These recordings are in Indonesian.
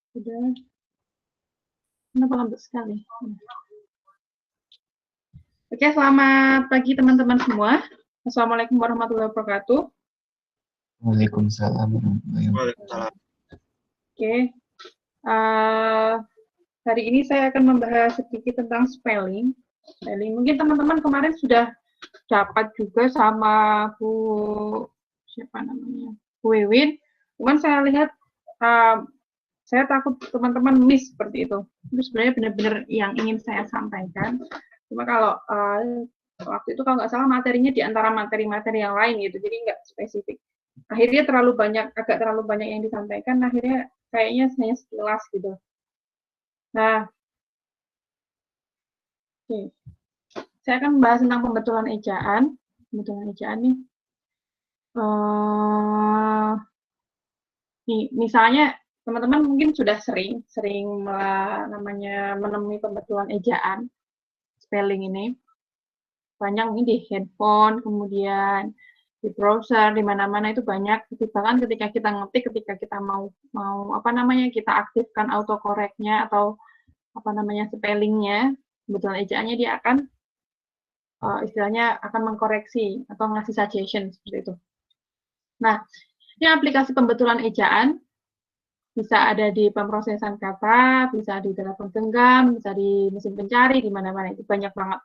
Sudah. Kenapa lambat sekali? Oke, selamat pagi teman-teman semua. Assalamualaikum warahmatullahi wabarakatuh. Waalaikumsalam warahmatullahi wabarakatuh. Oke, hari ini saya akan membahas sedikit tentang spelling. Mungkin teman-teman kemarin sudah dapat juga sama Bu Wewin. Cuman saya lihat saya takut teman-teman miss seperti itu. Itu sebenarnya benar-benar yang ingin saya sampaikan. Cuma kalau waktu itu kalau nggak salah materinya di antara materi-materi yang lain gitu, jadi nggak spesifik. Akhirnya agak terlalu banyak yang disampaikan, akhirnya kayaknya hanya sekilas gitu. Nah, oke. Saya akan membahas tentang pembetulan ejaan. Pembetulan ejaan nih. Nih, misalnya teman-teman mungkin sudah sering namanya menemui pembetulan ejaan spelling ini banyak mungkin di handphone, kemudian di browser, di mana-mana itu banyak. Bahkan ketika kita ngetik, ketika kita mau kita aktifkan autocorrect-nya atau spellingnya, kebetulan ejaannya dia akan istilahnya akan mengkoreksi atau ngasih suggestion seperti itu. Nah, ini aplikasi pembetulan ejaan bisa ada di pemrosesan kata, bisa di telepon genggam, bisa di mesin pencari, di mana-mana itu banyak banget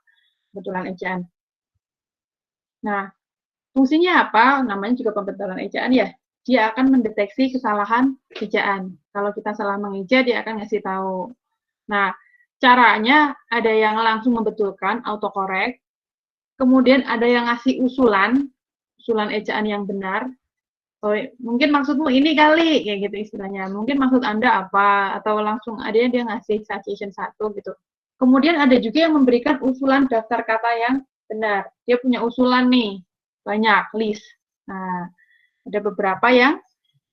pembetulan ejaan. Nah, fungsinya apa? Namanya juga pembetulan ejaan ya. Dia akan mendeteksi kesalahan ejaan. Kalau kita salah mengeja, dia akan ngasih tahu. Nah, caranya ada yang langsung membetulkan, autocorrect. Kemudian ada yang ngasih usulan ejaan yang benar. Oh, mungkin maksudmu ini kali, kayak gitu istilahnya. Mungkin maksud Anda apa? Atau langsung ada yang dia ngasih suggestion satu gitu. Kemudian ada juga yang memberikan usulan daftar kata yang benar. Dia punya usulan nih, banyak, list. Nah, ada beberapa yang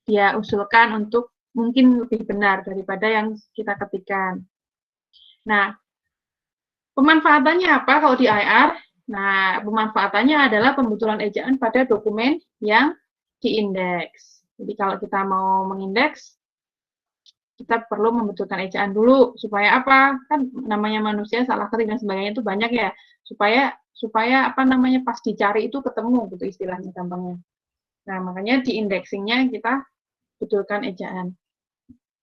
dia usulkan untuk mungkin lebih benar daripada yang kita ketikkan. Nah, pemanfaatannya apa kalau di IR? Nah, pemanfaatannya adalah pembetulan ejaan pada dokumen yang diindeks. Jadi kalau kita mau mengindeks, kita perlu membetulkan ejaan dulu supaya apa? Kan namanya manusia salah ketik dan sebagainya itu banyak ya. Supaya pas dicari itu ketemu gitu istilahnya gampangnya. Nah, makanya di indexingnya kita betulkan ejaan.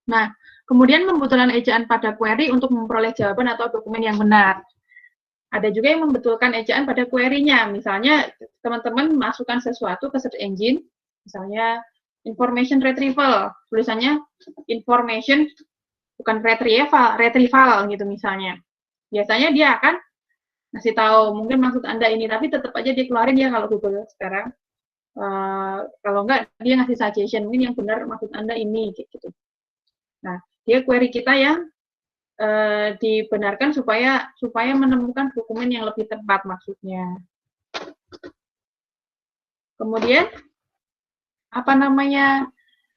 Nah, kemudian pembetulan ejaan pada query untuk memperoleh jawaban atau dokumen yang benar. Ada juga yang membetulkan ejaan pada query-nya. Misalnya, teman-teman masukkan sesuatu ke search engine, misalnya information retrieval, tulisannya information bukan retrieval gitu misalnya. Biasanya dia akan ngasih tahu mungkin maksud Anda ini, tapi tetap aja dia keluarin ya kalau Google sekarang. Kalau enggak dia ngasih suggestion mungkin yang benar maksud Anda ini gitu. Nah, dia query kita yang dibenarkan supaya menemukan dokumen yang lebih tepat maksudnya. Kemudian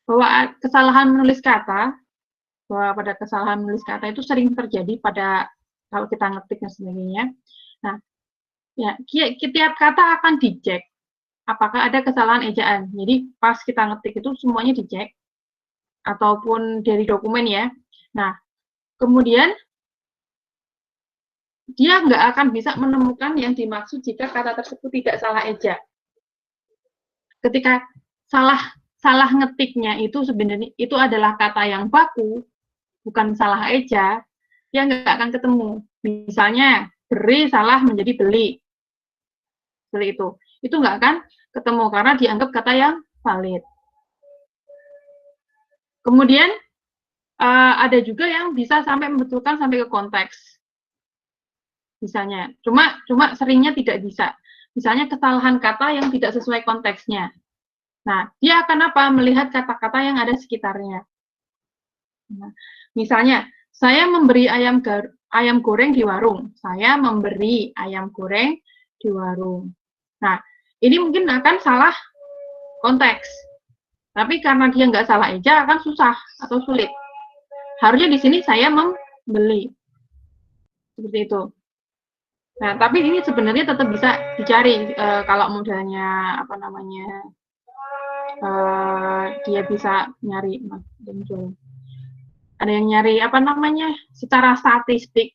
bahwa kesalahan menulis kata, pada kesalahan menulis kata itu sering terjadi pada kalau kita ngetik dan sebagainya. Nah, ya tiap kata akan dicek apakah ada kesalahan ejaan. Jadi pas kita ngetik itu semuanya dicek ataupun dari dokumen ya. Nah, kemudian dia nggak akan bisa menemukan yang dimaksud jika kata tersebut tidak salah eja. Ketika salah ngetiknya itu sebenarnya itu adalah kata yang baku, bukan salah eja, dia nggak akan ketemu. Misalnya, beri salah menjadi beli. Beli itu nggak akan ketemu karena dianggap kata yang valid. Kemudian ada juga yang bisa sampai membetulkan sampai ke konteks. Misalnya, cuma seringnya tidak bisa. Misalnya kesalahan kata yang tidak sesuai konteksnya. Nah, dia akan apa? Melihat kata-kata yang ada sekitarnya. Nah, misalnya, saya memberi ayam goreng di warung. Saya memberi ayam goreng di warung. Nah, ini mungkin akan salah konteks. Tapi karena dia nggak salah eja, akan susah atau sulit. Harusnya di sini saya membeli. Seperti itu. Nah, tapi ini sebenarnya tetap bisa dicari kalau modelnya dia bisa nyari ada yang nyari apa namanya secara statistik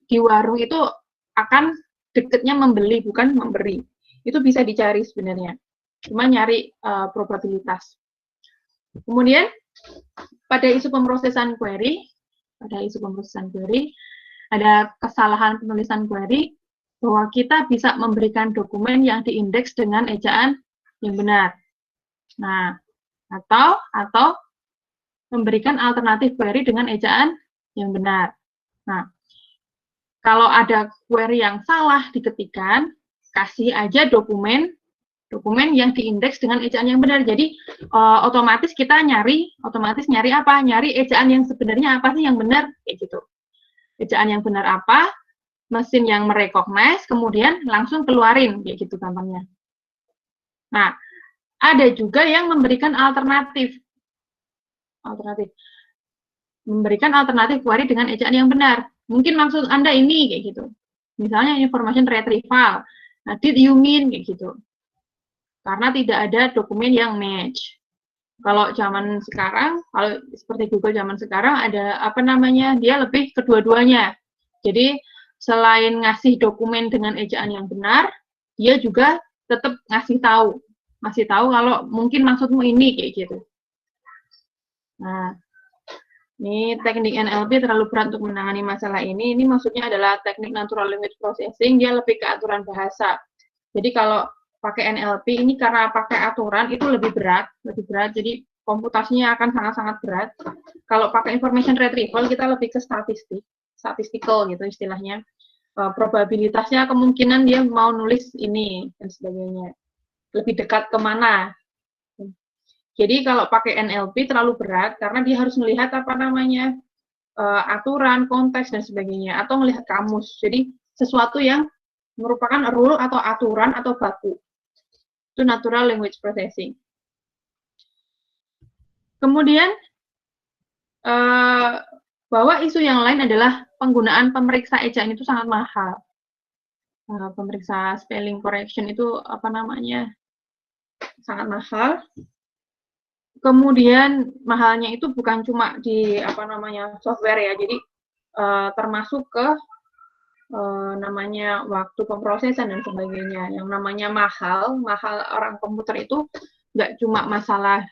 di warung itu akan deketnya membeli bukan memberi. Itu bisa dicari sebenarnya. Cuma nyari probabilitas. Kemudian pada isu pemrosesan query, ada kesalahan penulisan query bahwa kita bisa memberikan dokumen yang diindeks dengan ejaan yang benar. Nah, atau memberikan alternatif query dengan ejaan yang benar. Nah, kalau ada query yang salah diketikkan, kasih aja dokumen yang diindeks dengan ejaan yang benar. Jadi otomatis kita nyari apa? Nyari ejaan yang sebenarnya apa sih yang benar, kayak gitu. Ejaan yang benar apa? Mesin yang merecognize, kemudian langsung keluarin, kayak gitu gampangnya. Nah, ada juga yang memberikan alternatif. Memberikan alternatif query dengan ejaan yang benar. Mungkin maksud Anda ini, kayak gitu. Misalnya information retrieval. Nah, did you mean, kayak gitu. Karena tidak ada dokumen yang match. Kalau zaman sekarang, kalau seperti Google zaman sekarang, ada apa namanya, dia lebih kedua-duanya. Jadi, selain ngasih dokumen dengan ejaan yang benar, dia juga tetap ngasih tahu kalau mungkin maksudmu ini, kayak gitu. Nah, ini teknik NLP terlalu berat untuk menangani masalah ini. Ini maksudnya adalah teknik natural language processing, dia lebih ke aturan bahasa. Jadi kalau pakai NLP ini karena pakai aturan itu lebih berat. Jadi komputasinya akan sangat-sangat berat. Kalau pakai information retrieval kita lebih ke statistical gitu istilahnya. Probabilitasnya kemungkinan dia mau nulis ini dan sebagainya. Lebih dekat kemana? Jadi kalau pakai NLP terlalu berat karena dia harus melihat apa namanya aturan, konteks dan sebagainya, atau melihat kamus. Jadi sesuatu yang merupakan rule atau aturan atau baku. Itu natural language processing. Kemudian bahwa isu yang lain adalah penggunaan pemeriksa ejaan itu sangat mahal. Pemeriksa spelling correction itu apa namanya sangat mahal. Kemudian mahalnya itu bukan cuma di apa namanya software ya, jadi termasuk ke namanya waktu pemrosesan dan sebagainya. Yang namanya mahal orang komputer itu nggak cuma masalah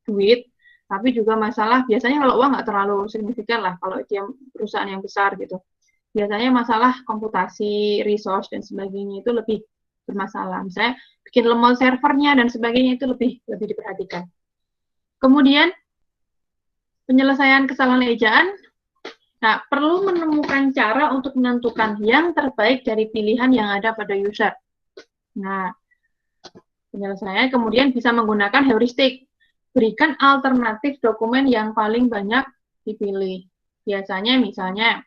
duit, tapi juga masalah biasanya kalau uang nggak terlalu signifikan lah kalau dia perusahaan yang besar gitu. Biasanya masalah komputasi, resource dan sebagainya itu lebih bermasalah. Misalnya bikin lemot servernya dan sebagainya itu lebih diperhatikan. Kemudian penyelesaian kesalahan ejaan. Nah, perlu menemukan cara untuk menentukan yang terbaik dari pilihan yang ada pada user. Nah, penyelesaian kemudian bisa menggunakan heuristik. Berikan alternatif dokumen yang paling banyak dipilih. Biasanya misalnya,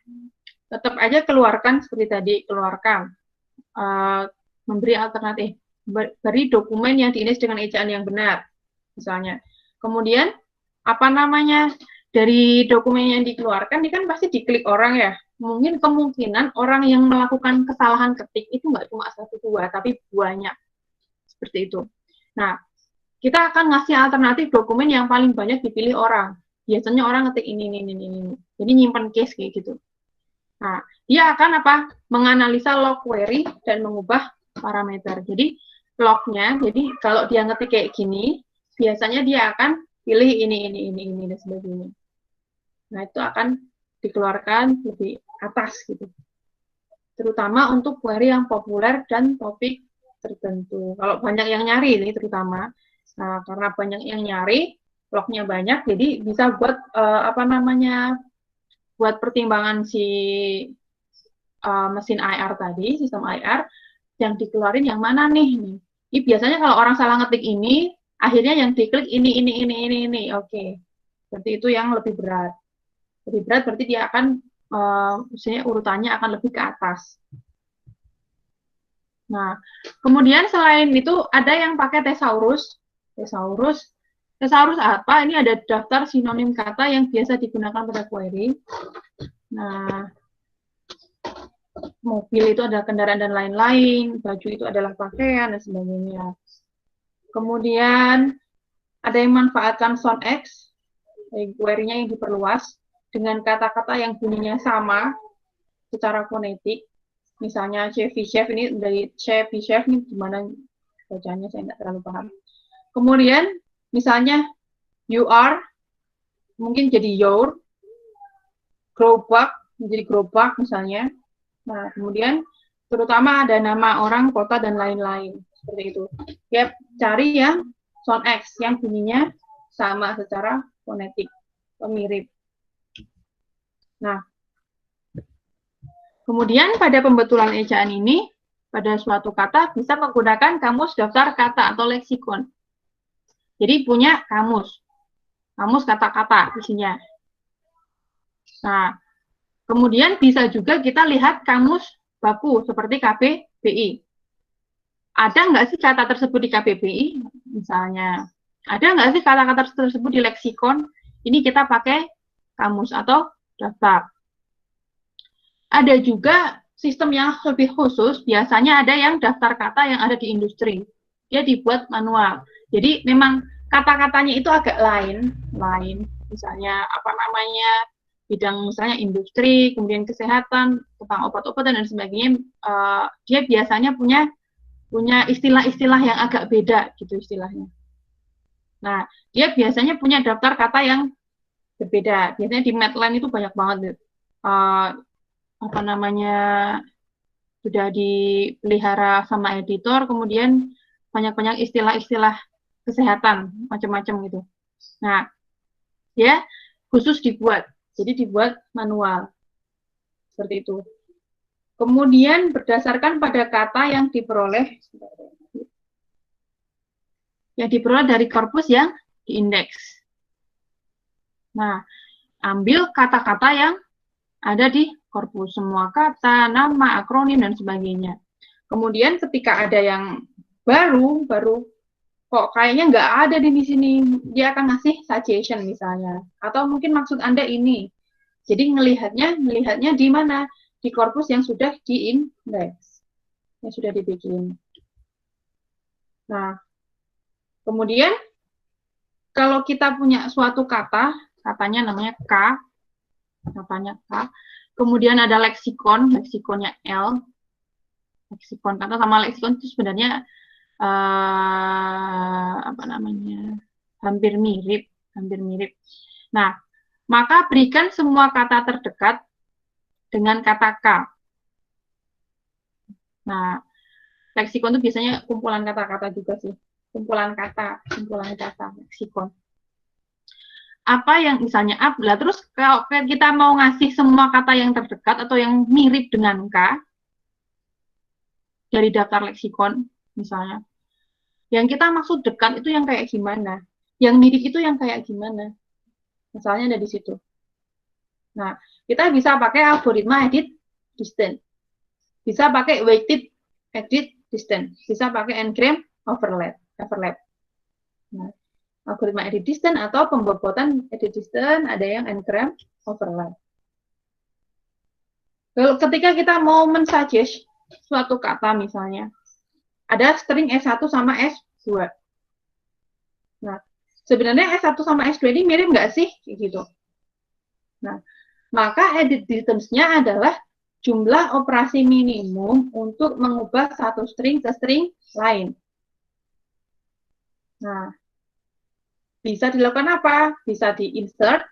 tetap aja keluarkan seperti tadi, memberi alternatif. Beri dokumen yang diindeks dengan ejaan yang benar, misalnya. Kemudian, apa namanya, dari dokumen yang dikeluarkan, ini kan pasti diklik orang ya. Mungkin kemungkinan orang yang melakukan kesalahan ketik itu nggak cuma 1-2, tapi banyak. Seperti itu. Nah, kita akan ngasih alternatif dokumen yang paling banyak dipilih orang. Biasanya orang ngetik ini. Jadi nyimpen case kayak gitu. Nah, dia akan apa? Menganalisa log query dan mengubah parameter. Jadi, lognya, jadi kalau dia ngetik kayak gini, biasanya dia akan pilih ini dan sebagainya. Nah, itu akan dikeluarkan lebih atas gitu. Terutama untuk query yang populer dan topik tertentu. Kalau banyak yang nyari ini terutama. Nah, karena banyak yang nyari, lognya banyak, jadi bisa buat buat pertimbangan si mesin IR tadi, sistem IR, yang dikeluarin yang mana nih? Ini biasanya kalau orang salah ngetik ini, akhirnya yang diklik ini. Oke. Berarti itu yang lebih berat. Lebih berat berarti dia akan misalnya urutannya akan lebih ke atas. Nah, kemudian selain itu ada yang pakai thesaurus. Thesaurus apa? Ini ada daftar sinonim kata yang biasa digunakan pada query. Nah, mobil itu adalah kendaraan dan lain-lain, baju itu adalah pakaian dan sebagainya. Kemudian ada yang manfaatkan SONX. query-nya yang diperluas dengan kata-kata yang bunyinya sama secara fonetik. Misalnya Chevy Chef ini dari Chevy Chef ini gimana bacanya saya nggak terlalu paham. Kemudian misalnya you are mungkin jadi your, gerobak menjadi gerobak misalnya. Nah, kemudian terutama ada nama orang, kota, dan lain-lain. Seperti itu. Ya, cari yang sound X, yang bunyinya sama secara fonetik, mirip. Nah, kemudian pada pembetulan ejaan ini, pada suatu kata bisa menggunakan kamus daftar kata atau leksikon. Jadi punya kamus kata-kata isinya. Nah, kemudian bisa juga kita lihat kamus baku seperti KBBI. Ada nggak sih kata tersebut di KBBI? Misalnya, ada nggak sih kata-kata tersebut di leksikon? Ini kita pakai kamus atau daftar. Ada juga sistem yang lebih khusus, biasanya ada yang daftar kata yang ada di industri. Dia dibuat manual. Jadi memang kata-katanya itu agak lain. Misalnya apa namanya, bidang misalnya industri, kemudian kesehatan, tentang obat-obatan dan sebagainya, dia biasanya punya istilah-istilah yang agak beda gitu istilahnya. Nah, dia biasanya punya daftar kata yang berbeda. Biasanya di Medline itu banyak banget apa namanya, sudah dipelihara sama editor, kemudian banyak-banyak istilah-istilah kesehatan macam-macam gitu. Nah, dia khusus dibuat. Jadi dibuat manual. Seperti itu. Kemudian berdasarkan pada kata yang diperoleh dari korpus yang diindeks. Nah, ambil kata-kata yang ada di korpus, semua kata, nama, akronim, dan sebagainya. Kemudian ketika ada yang baru kok kayaknya nggak ada di sini, dia akan ngasih suggestion misalnya. Atau mungkin maksud Anda ini. Jadi melihatnya di mana? Di korpus yang sudah diindeks, yang sudah dibikin. Nah, kemudian kalau kita punya suatu kata, katanya namanya K, kemudian ada leksikonnya L, leksikon kata sama leksikon itu sebenarnya apa namanya, hampir mirip. Nah, maka berikan semua kata terdekat dengan kata K. Nah, leksikon itu biasanya kumpulan kata-kata juga sih. Kumpulan kata, leksikon. Apa yang misalnya lah, terus kalau kita mau ngasih semua kata yang terdekat atau yang mirip dengan K dari daftar leksikon misalnya, yang kita maksud dekat itu yang kayak gimana, yang mirip itu yang kayak gimana, misalnya ada di situ. Nah, kita bisa pakai algoritma edit distance, bisa pakai weighted edit distance, bisa pakai n-gram overlap. Nah, algoritma edit distance atau pembobotan edit distance, ada yang n-gram overlap. Kalau ketika kita mau mensuggest suatu kata misalnya, ada string S1 sama S2. Nah, sebenarnya S1 sama S2 ini mirip nggak sih? Gitu. Nah, maka edit distance-nya adalah jumlah operasi minimum untuk mengubah satu string ke string lain. Nah, bisa dilakukan apa? Bisa di-insert,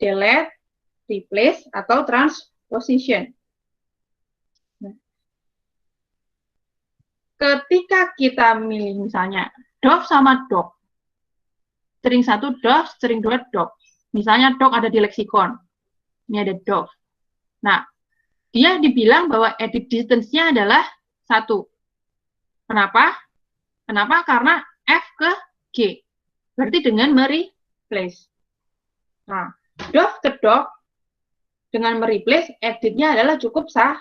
delete, replace, atau transposition. Nah, ketika kita milih misalnya doc sama doc, string 1 doc, string 2 doc. Misalnya doc ada di leksikon, ini ada doc. Nah, dia dibilang bahwa edit distance-nya adalah 1. Kenapa? Karena F ke G. Berarti dengan mereplace. Nah, doc ke doc dengan mereplace, edit-nya adalah cukup 1.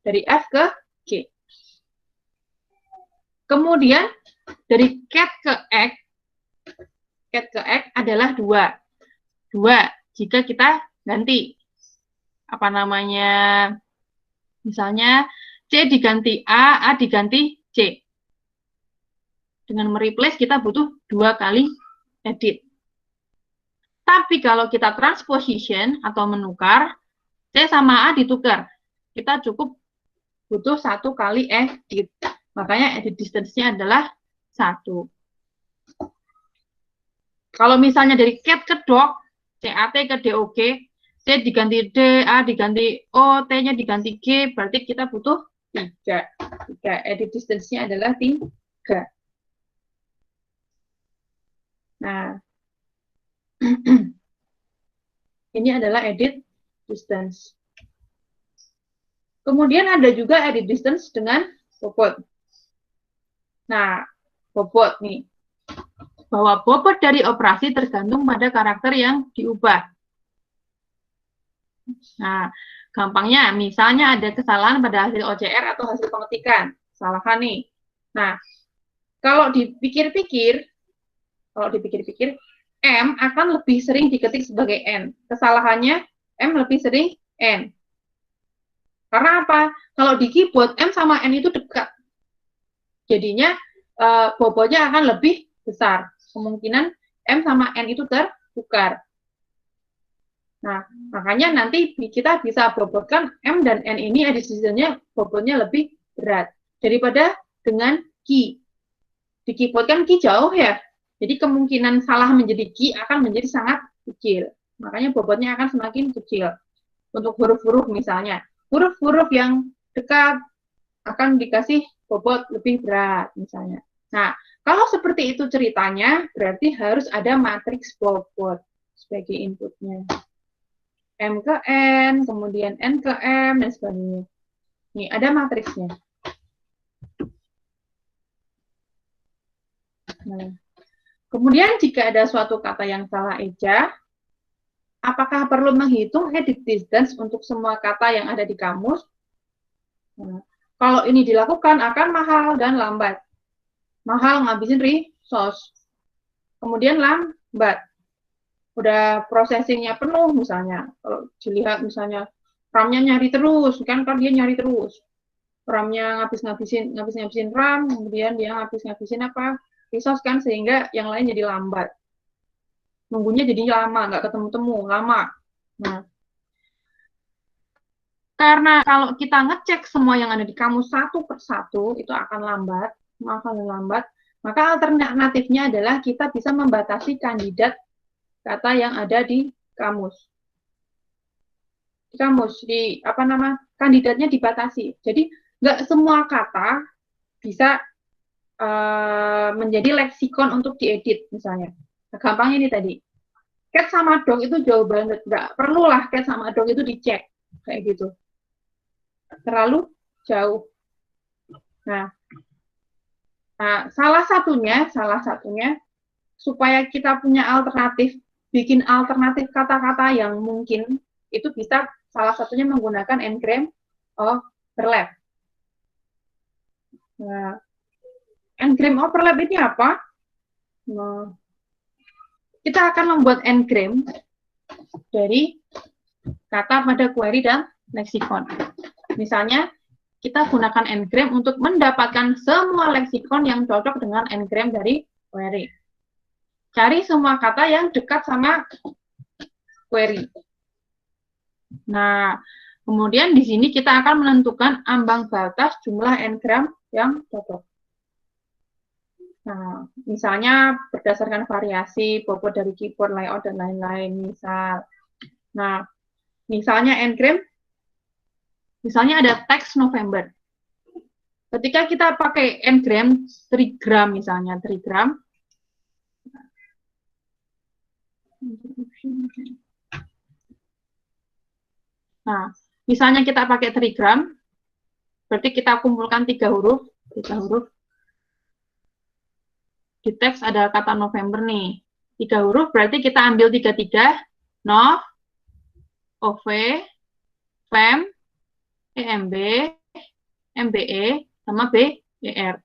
Dari F ke G. Kemudian, dari cat ke X adalah 2. Jika kita ganti apa namanya, misalnya C diganti A diganti C. Dengan mereplace kita butuh 2 kali edit. Tapi kalau kita transposition atau menukar, C sama A ditukar. Kita cukup butuh 1 kali edit. Makanya edit distance-nya adalah 1. Kalau misalnya dari cat ke doc, CAT ke DOG, C diganti D, A diganti O, T-nya diganti G, berarti kita butuh 3. Edit distance-nya adalah 3. Nah, ini adalah edit distance. Kemudian ada juga edit distance dengan bobot. Nah, bobot nih. Bahwa bobot dari operasi tergantung pada karakter yang diubah. Nah, gampangnya, misalnya ada kesalahan pada hasil OCR atau hasil pengetikan. Kesalahan nih. Nah, kalau dipikir-pikir, M akan lebih sering diketik sebagai N. Kesalahannya, M lebih sering N. Karena apa? Kalau di keyboard, M sama N itu dekat. Jadinya, bobotnya akan lebih besar. Kemungkinan M sama N itu tertukar. Nah, makanya nanti kita bisa bobotkan M dan N ini edit distance-nya bobotnya lebih berat daripada dengan key. Di keyboard kan key jauh ya, jadi kemungkinan salah menjadi key akan menjadi sangat kecil. Makanya bobotnya akan semakin kecil. Untuk huruf-huruf misalnya, huruf-huruf yang dekat akan dikasih bobot lebih berat misalnya. Nah, kalau seperti itu ceritanya, berarti harus ada matriks bobot sebagai inputnya. M ke N, kemudian N ke M, dan sebagainya. Nih, ada matriksnya. Nah, kemudian jika ada suatu kata yang salah eja, apakah perlu menghitung edit distance untuk semua kata yang ada di kamus? Nah, kalau ini dilakukan akan mahal dan lambat. Mahal ngabisin resource. Kemudian lambat. Udah processingnya penuh misalnya. Kalau dilihat misalnya RAM-nya nyari terus, kan dia nyari terus. RAM-nya ngabisin RAM, kemudian dia ngabisin apa? Resource kan, sehingga yang lain jadi lambat. Nunggunya jadi lama, nggak ketemu-temu, lama. Nah, karena kalau kita ngecek semua yang ada di kamus satu per satu, itu akan lambat, maka alternatifnya adalah kita bisa membatasi kandidat kata yang ada di kamus. Kandidatnya dibatasi. Jadi nggak semua kata bisa menjadi leksikon untuk diedit misalnya. Nah, gampangnya ini tadi. Cat sama dog itu jauh banget. Nggak perlulah cat sama dog itu dicek kayak gitu. Terlalu jauh. Nah, salah satunya supaya kita punya alternatif, bikin alternatif kata-kata yang mungkin, itu bisa salah satunya menggunakan n-gram overlap. Nah, n-gram overlap ini apa? Nah, kita akan membuat n-gram dari kata pada query dan leksikon. Misalnya, kita gunakan n-gram untuk mendapatkan semua leksikon yang cocok dengan n-gram dari query. Cari semua kata yang dekat sama query. Nah, kemudian di sini kita akan menentukan ambang batas jumlah n-gram yang cocok. Nah, misalnya berdasarkan variasi, bobot dari keyboard, layout, dan lain-lain. Nah, misalnya n-gram, misalnya ada teks November. Ketika kita pakai n-gram, 3 gram misalnya, 3 gram. Nah, misalnya kita pakai 3 gram, berarti kita kumpulkan 3 huruf. Di teks ada kata November nih. 3 huruf, berarti kita ambil 3, Nov, OV, FEM, EMB, MBE, sama BER.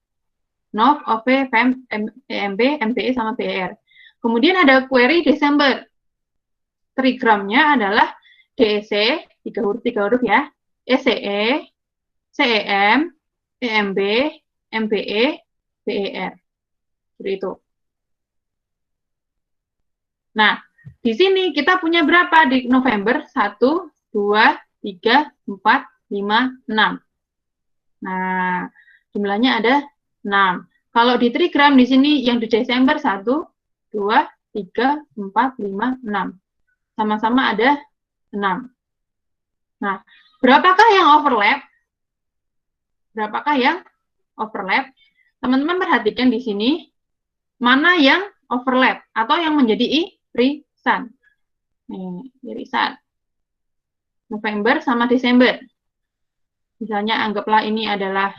Nov, OV, FEM, EMB, MBE, sama BER. Kemudian ada query Desember. Trigramnya adalah DEC, 3 huruf ya, ECE, CEM, EMB, MBE, BER. Seperti itu. Nah, di sini kita punya berapa di November? 1, 2, 3, 4, 5, 6. Nah, jumlahnya ada 6. Kalau di trigram di sini yang di Desember 1, 2, 3, 4, 5, 6. Sama-sama ada 6. Nah, berapakah yang overlap? Berapakah yang overlap? Teman-teman perhatikan di sini, mana yang overlap atau yang menjadi irisan. Nih, irisan. November sama Desember. Misalnya anggaplah ini adalah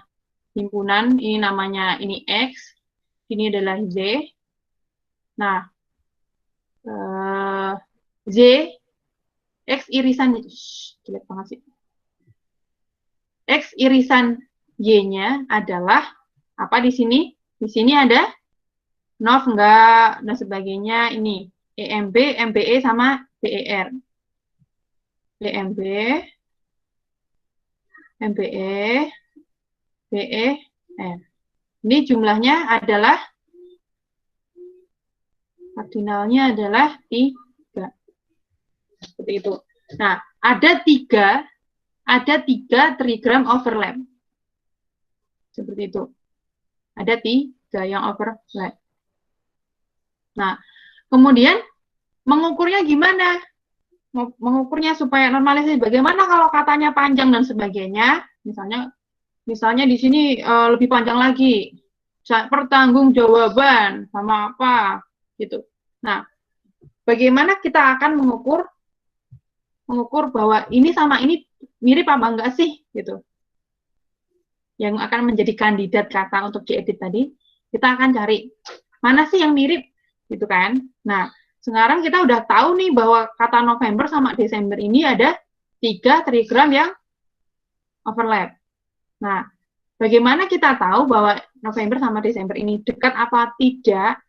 himpunan, ini namanya ini X, ini adalah Z. Nah, Z, X irisan, jelek banget sih. X irisan Y-nya adalah apa di sini? Di sini ada NOV enggak, dan sebagainya. Ini EMB, MBE, sama BER. EMB, MBE, BER. Ini jumlahnya adalah, kardinalnya adalah 3. Seperti itu. Nah, ada 3 trigram overlap. Seperti itu. Ada 3 yang overlap. Nah, kemudian mengukurnya gimana? Mengukurnya supaya normalisasi. Bagaimana kalau katanya panjang dan sebagainya? Misalnya di sini lebih panjang lagi. Pertanggungjawaban sama apa gitu. Nah, bagaimana kita akan mengukur bahwa ini sama ini mirip apa enggak sih gitu. Yang akan menjadi kandidat kata untuk diedit tadi, kita akan cari mana sih yang mirip gitu kan. Nah, sekarang kita udah tahu nih bahwa kata November sama Desember ini ada 3 trigram yang overlap. Nah, bagaimana kita tahu bahwa November sama Desember ini dekat apa tidak?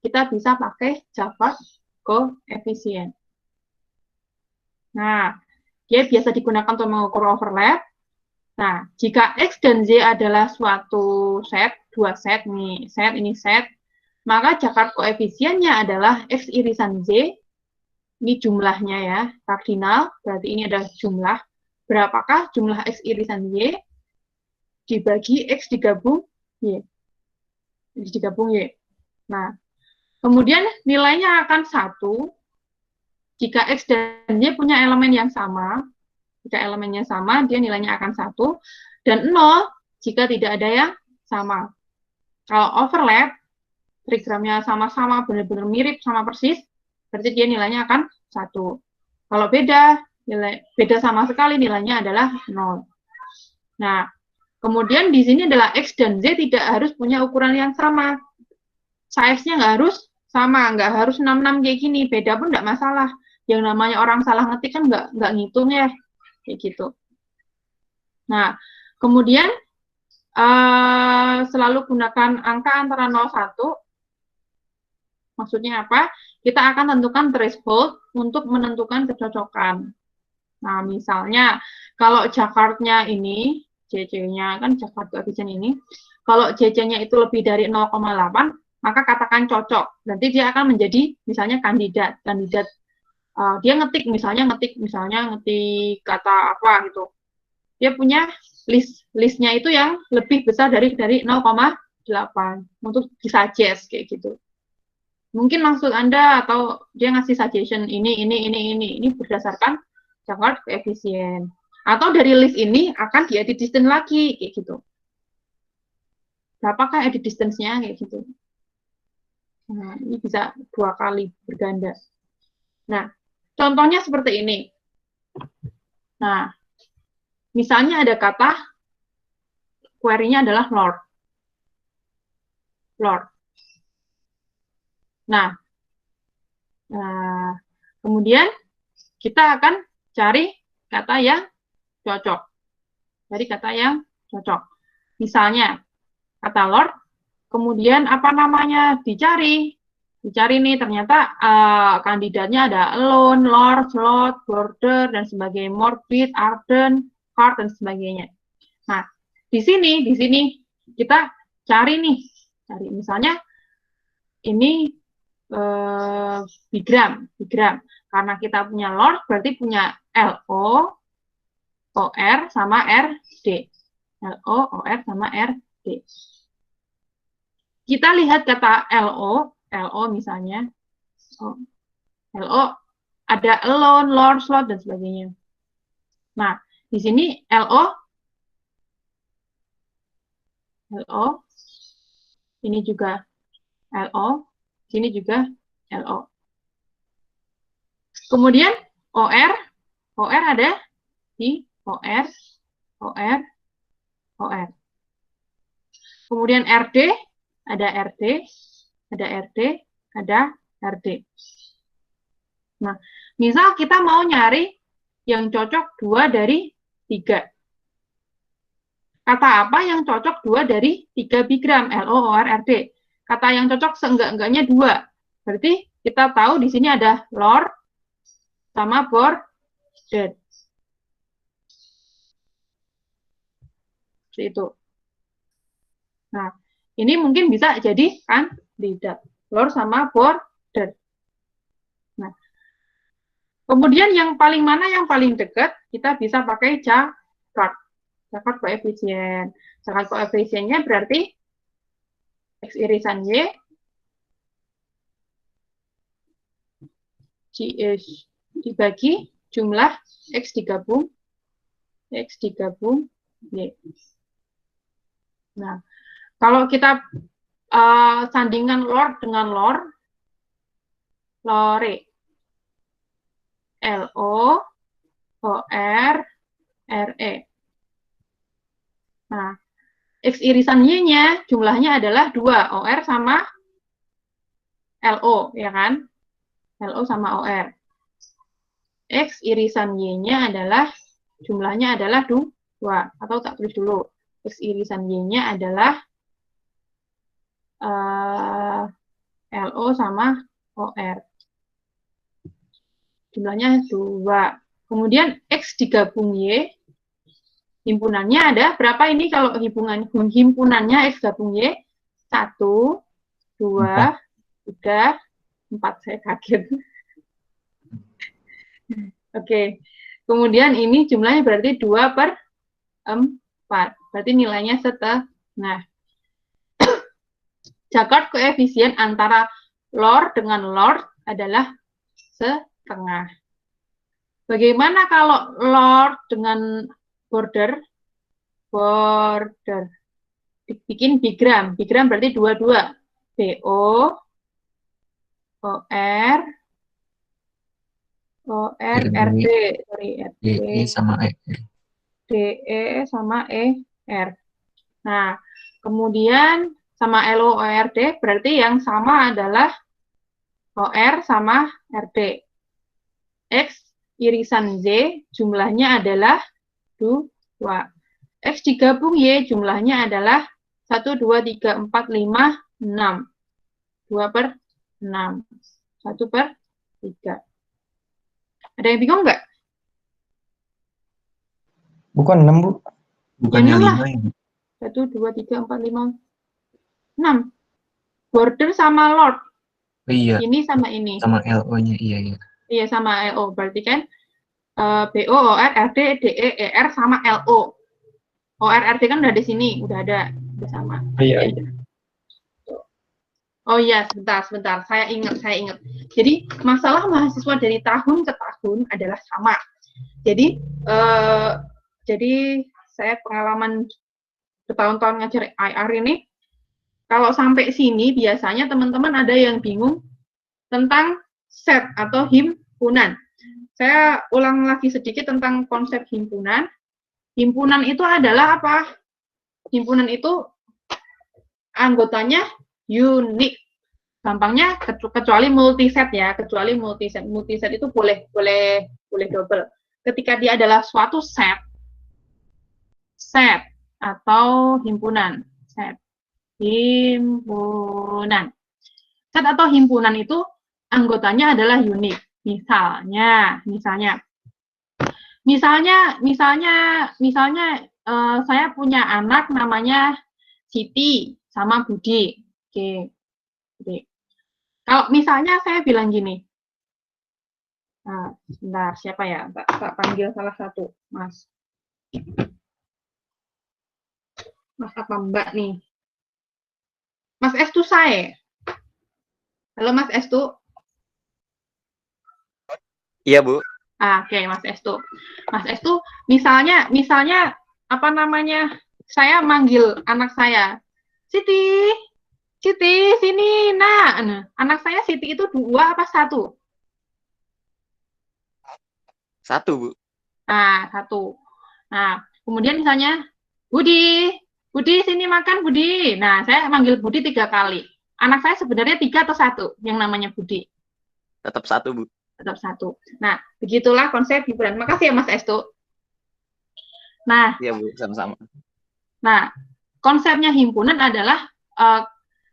Kita bisa pakai Jacob coefficient. Nah, dia biasa digunakan untuk mengukur overlap. Nah, jika X dan Z adalah suatu set, 2 set nih, ini set, maka Jacob koefisiennya adalah X irisan Z, ini jumlahnya ya, kardinal, berarti ini adalah jumlah. Berapakah jumlah X irisan Y dibagi X digabung Y. X digabung Y. Nah, kemudian nilainya akan 1 jika X dan Y punya elemen yang sama. Jika elemennya sama, dia nilainya akan 1. Dan 0 jika tidak ada yang sama. Kalau overlap, trigramnya sama-sama, benar-benar mirip, sama persis, berarti dia nilainya akan 1. Kalau beda sama sekali, nilainya adalah 0. Nah, kemudian di sini adalah X dan Z tidak harus punya ukuran yang sama. Size-nya nggak harus sama, nggak harus 66 kayak gini, beda pun nggak masalah. Yang namanya orang salah ngetik kan nggak ngitung ya, kayak gitu. Nah, kemudian selalu gunakan angka antara 0, 1. Maksudnya apa? Kita akan tentukan threshold untuk menentukan kecocokan. Nah, misalnya kalau Jakarta-nya ini, CC-nya kan Jakarta coefficient ini, kalau CC-nya itu lebih dari 0,8, maka katakan cocok. Nanti dia akan menjadi misalnya kandidat. Dia ngetik kata apa gitu. Dia punya listnya itu yang lebih besar dari 0,8 untuk disuggest kayak gitu. Mungkin maksud Anda atau dia ngasih suggestion ini berdasarkan Jakarta koefisien. Atau dari list ini akan diedit distance lagi kayak gitu. Berapakah edit distance-nya kayak gitu. Nah, ini bisa 2 kali berganda. Nah, contohnya seperti ini. Nah, misalnya ada kata query-nya adalah Lord. Nah, kemudian kita akan cari kata yang cocok. Misalnya, kata Lord, kemudian apa namanya dicari nih ternyata kandidatnya ada alone, Lord, slot, border, dan sebagainya, morbid, ardent, hard, dan sebagainya. Nah, di sini kita cari misalnya ini bigram. Karena kita punya Lord, berarti punya LO, OR, sama RD. LO, OR, sama RD. Kita lihat kata LO misalnya. LO ada alone, Lord, slot, dan sebagainya. Nah, di sini LO, ini juga LO, sini juga LO. Kemudian OR ada di OR. Kemudian RD, ada RD, ada RD. Nah, misal kita mau nyari yang cocok 2 dari 3. Kata apa yang cocok 2 dari 3 bigram, LO, OR, RD? Kata yang cocok seenggak-enggaknya 2. Berarti kita tahu di sini ada Lord sama border. Seperti itu. Nah, ini mungkin bisa jadi kandidat. Lord sama border. Nah, kemudian yang paling mana yang paling dekat, kita bisa pakai Jacob koefisien. Jacob koefisiennya berarti X irisan Y dibagi jumlah X digabung Y. Nah, kalau kita sandingan Lord dengan Lore, LO, OR, RE. Nah, X irisan Y-nya jumlahnya adalah 2, OR sama LO, ya kan? LO sama OR. X irisan Y-nya adalah jumlahnya adalah 2, atau tak tulis dulu. X irisan Y-nya adalah LO sama OR. Jumlahnya 2. Kemudian X digabung Y, himpunannya ada berapa ini kalau himpunannya X gabung Y? 1, 2, 3, 4. Saya kaget. Oke. Kemudian ini jumlahnya berarti 2 per 4. Berarti nilainya setengah. Jacob koefisien antara Lord dengan Lord adalah setengah. Bagaimana kalau Lord dengan border? Bikin bigram. Bigram berarti 2. BO, OR, RD. Sorry, RD. DE sama ER. DE sama ER. Nah, kemudian sama LO, ORD, berarti yang sama adalah OR sama RD. X irisan Z jumlahnya adalah 2. X digabung Y jumlahnya adalah 1, 2, 3, 4, 5, 6. 2 per 6. 1 per 3. Ada yang bingung nggak? Bukan 6, Bu. Bukannya Ya, 5 ya, Bu? 1, 2, 3, 4, 5, 6. Border sama Lord. Iya. Ini sama ini. Sama LO-nya, iya. Iya, sama LO. Berarti kan BO, OR, RD, DE, ER sama LO. OR, RD kan udah di sini. Udah ada. Udah sama. Iya. Oh iya, sebentar. Saya ingat. Jadi, masalah mahasiswa dari tahun ke tahun adalah sama. Jadi saya pengalaman bertahun-tahun ngajar IR ini, kalau sampai sini biasanya teman-teman ada yang bingung tentang set atau himpunan. Saya ulang lagi sedikit tentang konsep himpunan. Himpunan itu adalah apa? Himpunan itu anggotanya unik. Gampangnya kecuali multiset ya, multiset itu boleh double. Ketika dia adalah suatu set atau himpunan. Set atau himpunan itu anggotanya adalah unik. Misalnya saya punya anak namanya Siti sama Budi. Oke. Kalau misalnya saya bilang gini, nah, sebentar, siapa ya? Tak panggil salah satu, Mas. Mas apa Mbak nih? Mas Estu saya. Halo Mas Estu. Iya, Bu. Oke, Mas Estu. Mas Estu, misalnya apa namanya? Saya manggil anak saya, Siti, Siti, sini, nah. Anak saya Siti itu 2 apa 1? 1, Bu. Nah, 1. Nah, kemudian misalnya, Budi, Budi, sini makan, Budi. Nah, saya manggil Budi 3 kali. Anak saya sebenarnya 3 atau 1 yang namanya Budi? Tetap 1, Bu. Tetap 1. Nah, begitulah konsep hiburan. Makasih ya, Mas Estu. Nah, Iya, Bu, sama-sama. Nah, konsepnya himpunan adalah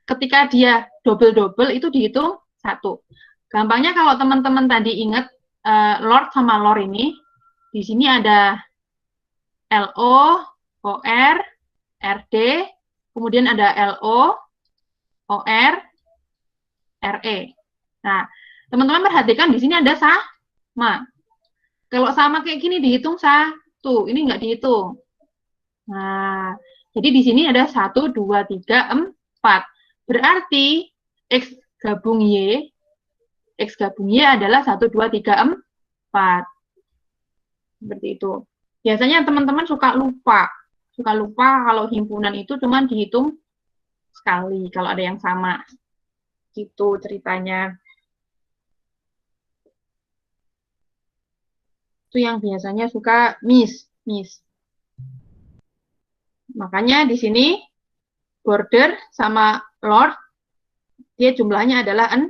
ketika dia double-double itu dihitung 1. Gampangnya kalau teman-teman tadi ingat Lord sama Lor ini, di sini ada LO, OR, RD, kemudian ada LO, OR, RE. Nah, teman-teman perhatikan di sini ada sama. Kalau sama kayak gini dihitung 1, ini nggak dihitung. Nah, jadi di sini ada 1, 2, 3, 4. Berarti X gabung Y adalah 1, 2, 3, 4. Seperti itu. Biasanya teman-teman suka lupa kalau himpunan itu cuma dihitung sekali, kalau ada yang sama. Gitu ceritanya. Itu yang biasanya suka miss. Makanya di sini border sama Lord dia jumlahnya adalah 6.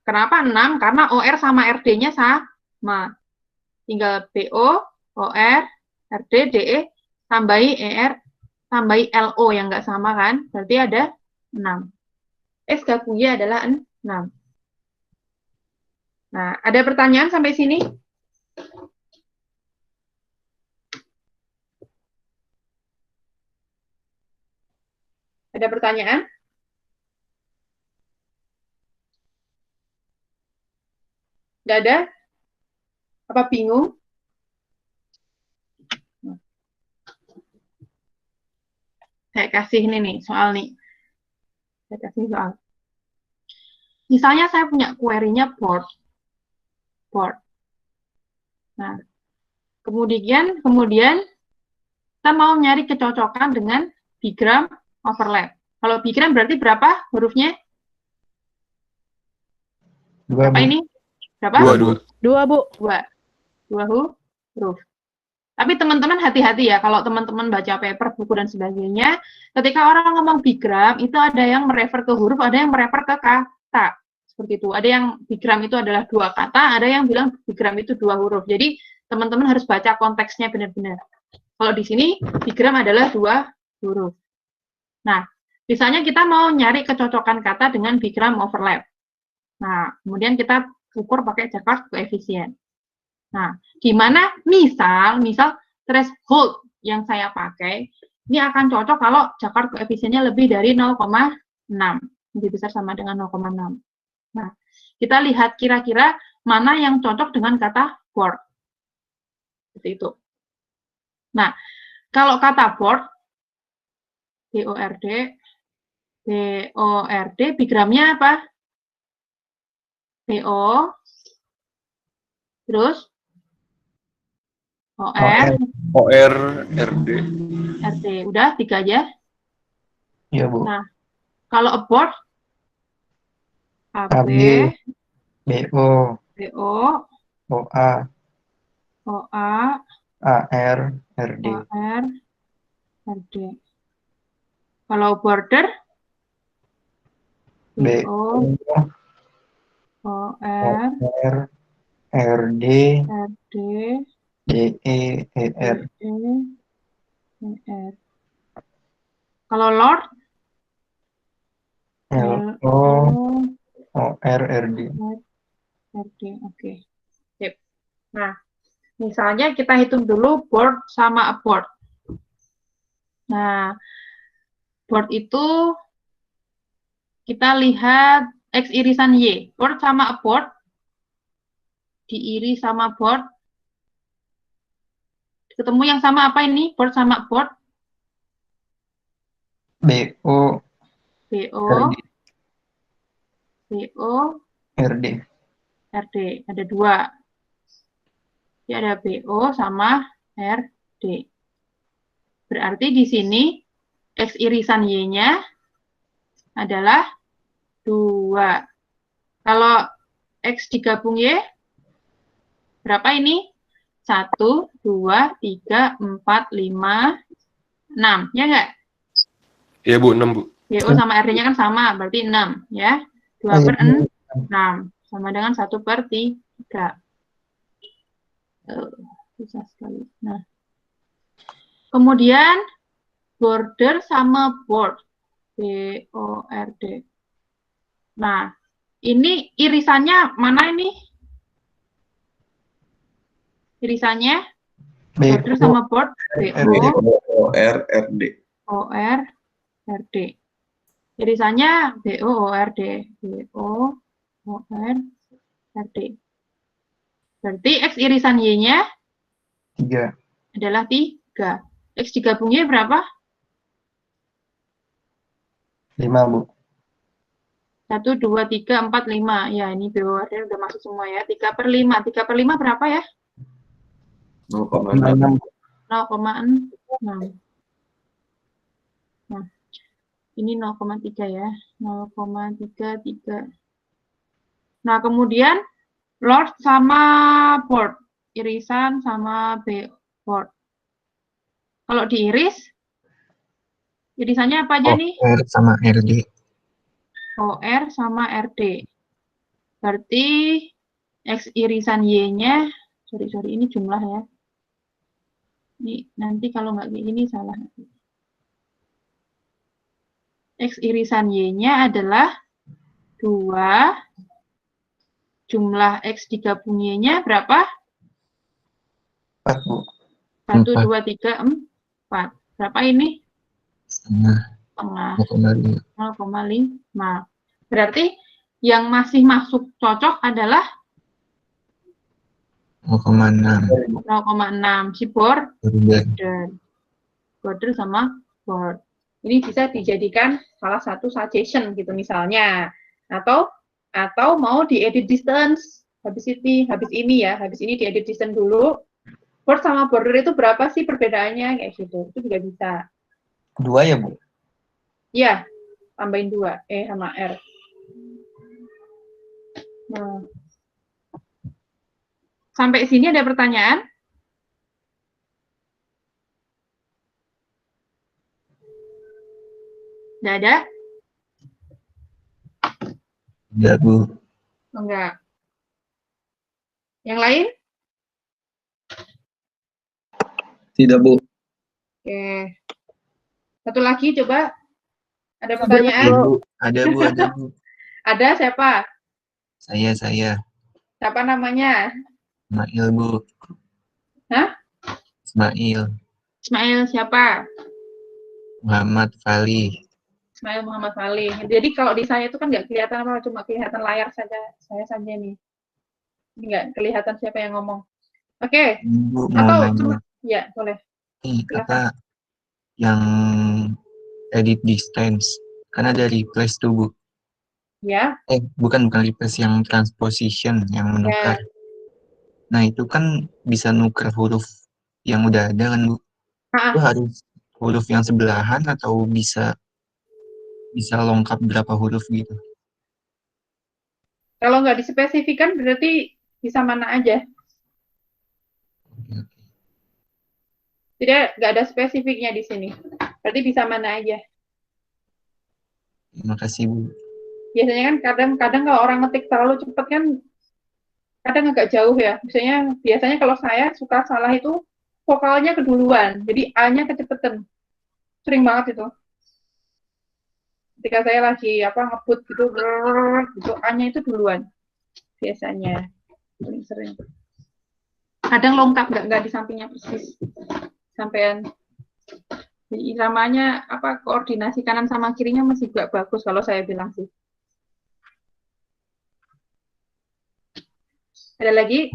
Kenapa 6? Karena OR sama RD-nya sama. Tinggal BO, OR, RD, DE, tambahi ER, tambahi LO yang nggak sama kan? Berarti ada 6. X gabungnya adalah 6. Nah, ada pertanyaan sampai sini? Ada pertanyaan? Nggak ada? Apa bingung? Saya kasih ini nih, soal nih. Saya kasih soal. Misalnya saya punya query-nya board. Nah, kemudian kita mau nyari kecocokan dengan bigram overlap. Kalau bigram berarti berapa hurufnya? 2, Berapa Bu. ini? Berapa? 2, Bu. 2 huruf. Tapi teman-teman hati-hati ya, kalau teman-teman baca paper, buku, dan sebagainya, ketika orang ngomong bigram, itu ada yang merefer ke huruf, ada yang merefer ke kata. Seperti itu. Ada yang bigram itu adalah 2 kata, ada yang bilang bigram itu 2 huruf. Jadi, teman-teman harus baca konteksnya benar-benar. Kalau di sini, bigram adalah 2 huruf. Nah, misalnya kita mau nyari kecocokan kata dengan bigram overlap. Nah, kemudian kita ukur pakai Jakarta koefisien. Nah, gimana misal threshold yang saya pakai, ini akan cocok kalau Jakarta koefisiennya lebih dari 0,6. Lebih besar sama dengan 0,6. Nah, kita lihat kira-kira mana yang cocok dengan kata board. Seperti itu. Nah, kalau kata board, BORD, bigramnya apa? BO, terus OR, RD. RD. Udah, 3 aja. Iya, Bu. Nah, kalau abort, AB, BO, BO, OA, OA, AR, RD. AR, RD. Kalau border, BO, OR, OR, RD, RD, DE, ER. ER. Kalau Lord, LO, OR, RD. RD, oke. Sip. Nah, misalnya kita hitung dulu board sama abort. Nah, board itu kita lihat X irisan Y. Board sama abort. Diiris sama board. Ketemu yang sama apa ini? Board sama board. BO BO. RD. BO. RD. RD. Ada dua. Jadi ada BO sama RD. Berarti di sini X irisan Y-nya adalah 2. Kalau X digabung Y, berapa ini? 1, 2, 3, 4, 5, 6. Ya nggak? Iya Bu, 6 Bu. BO sama RD-nya kan sama, berarti 6. Ya. 2 per 6. Sama dengan 1 per 3. Susah sekali. Nah. Kemudian, border sama board. BORD. Nah, ini irisannya mana ini? Irisannya border sama board BO ORRD. ORRD. Irisannya BOORD. BOORD. Berarti X irisan Y-nya 3. adalah 3. X digabung Y berapa? 5, Bu. 1, 2, 3, 4, 5. Ya, ini BORD udah masuk semua ya. 3 per 5. 3 per 5 berapa ya? 0,6. 0,6. Nah, ini 0,3 ya. 0,33. Nah, kemudian Lord sama board. Irisan sama board. Kalau diiris, irisannya apa aja nih? OR sama RD. OR sama RD. Berarti X irisan Y-nya, sorry, ini jumlah ya. Ini nanti kalau nggak kayak gini salah. X irisan Y-nya adalah 2. Jumlah X digabung Y-nya berapa? 4, Bu. 1, 2, 3, 4. Berapa ini? Setengah. 0,5. Berarti yang masih masuk cocok adalah 0,6. Si border sama board. Ini bisa dijadikan salah satu suggestion gitu misalnya. Atau mau diedit distance. Habis ini diedit distance dulu. Board sama border itu berapa sih perbedaannya kayak gitu. Itu juga bisa. 2 ya, Bu? Iya, tambahin 2 E sama R. Nah. Sampai sini ada pertanyaan? Nggak ada? Enggak, Bu. Enggak. Yang lain? Tidak Bu. Oke. Satu lagi coba. Ada pertanyaan? Ada, Bu. Ada siapa? Saya. Siapa namanya? Ismail, Bu. Hah? Ismail siapa? Muhammad Fali. Ismail Muhammad Fali. Jadi kalau di saya itu kan nggak kelihatan apa, cuma kelihatan layar saja. Saya saja nih. Nggak kelihatan siapa yang ngomong. Oke. Bu, Atau nanya. Ya, boleh. Apa yang edit distance? Kan ada replace tuh, Bu. Ya. Bukan replace, yang transposition, yang menukar. Ya. Nah, itu kan bisa nuker huruf yang udah ada kan, Bu? Itu harus huruf yang sebelahan atau bisa lengkap berapa huruf gitu? Kalau nggak dispesifikan berarti bisa mana aja. Tidak, nggak ada spesifiknya di sini. Berarti bisa mana aja. Terima kasih, Bu. Biasanya kan kadang kalau orang ngetik terlalu cepat kan kadang agak jauh ya. Biasanya kalau saya suka salah itu vokalnya keduluan. Jadi A-nya kecepatan. Sering banget itu. Ketika saya lagi ngebut gitu A-nya itu duluan. Biasanya. Sering. Kadang lengkap nggak di sampingnya persis. Sampean namanya koordinasi kanan sama kirinya masih gak bagus kalau saya bilang sih. Ada lagi?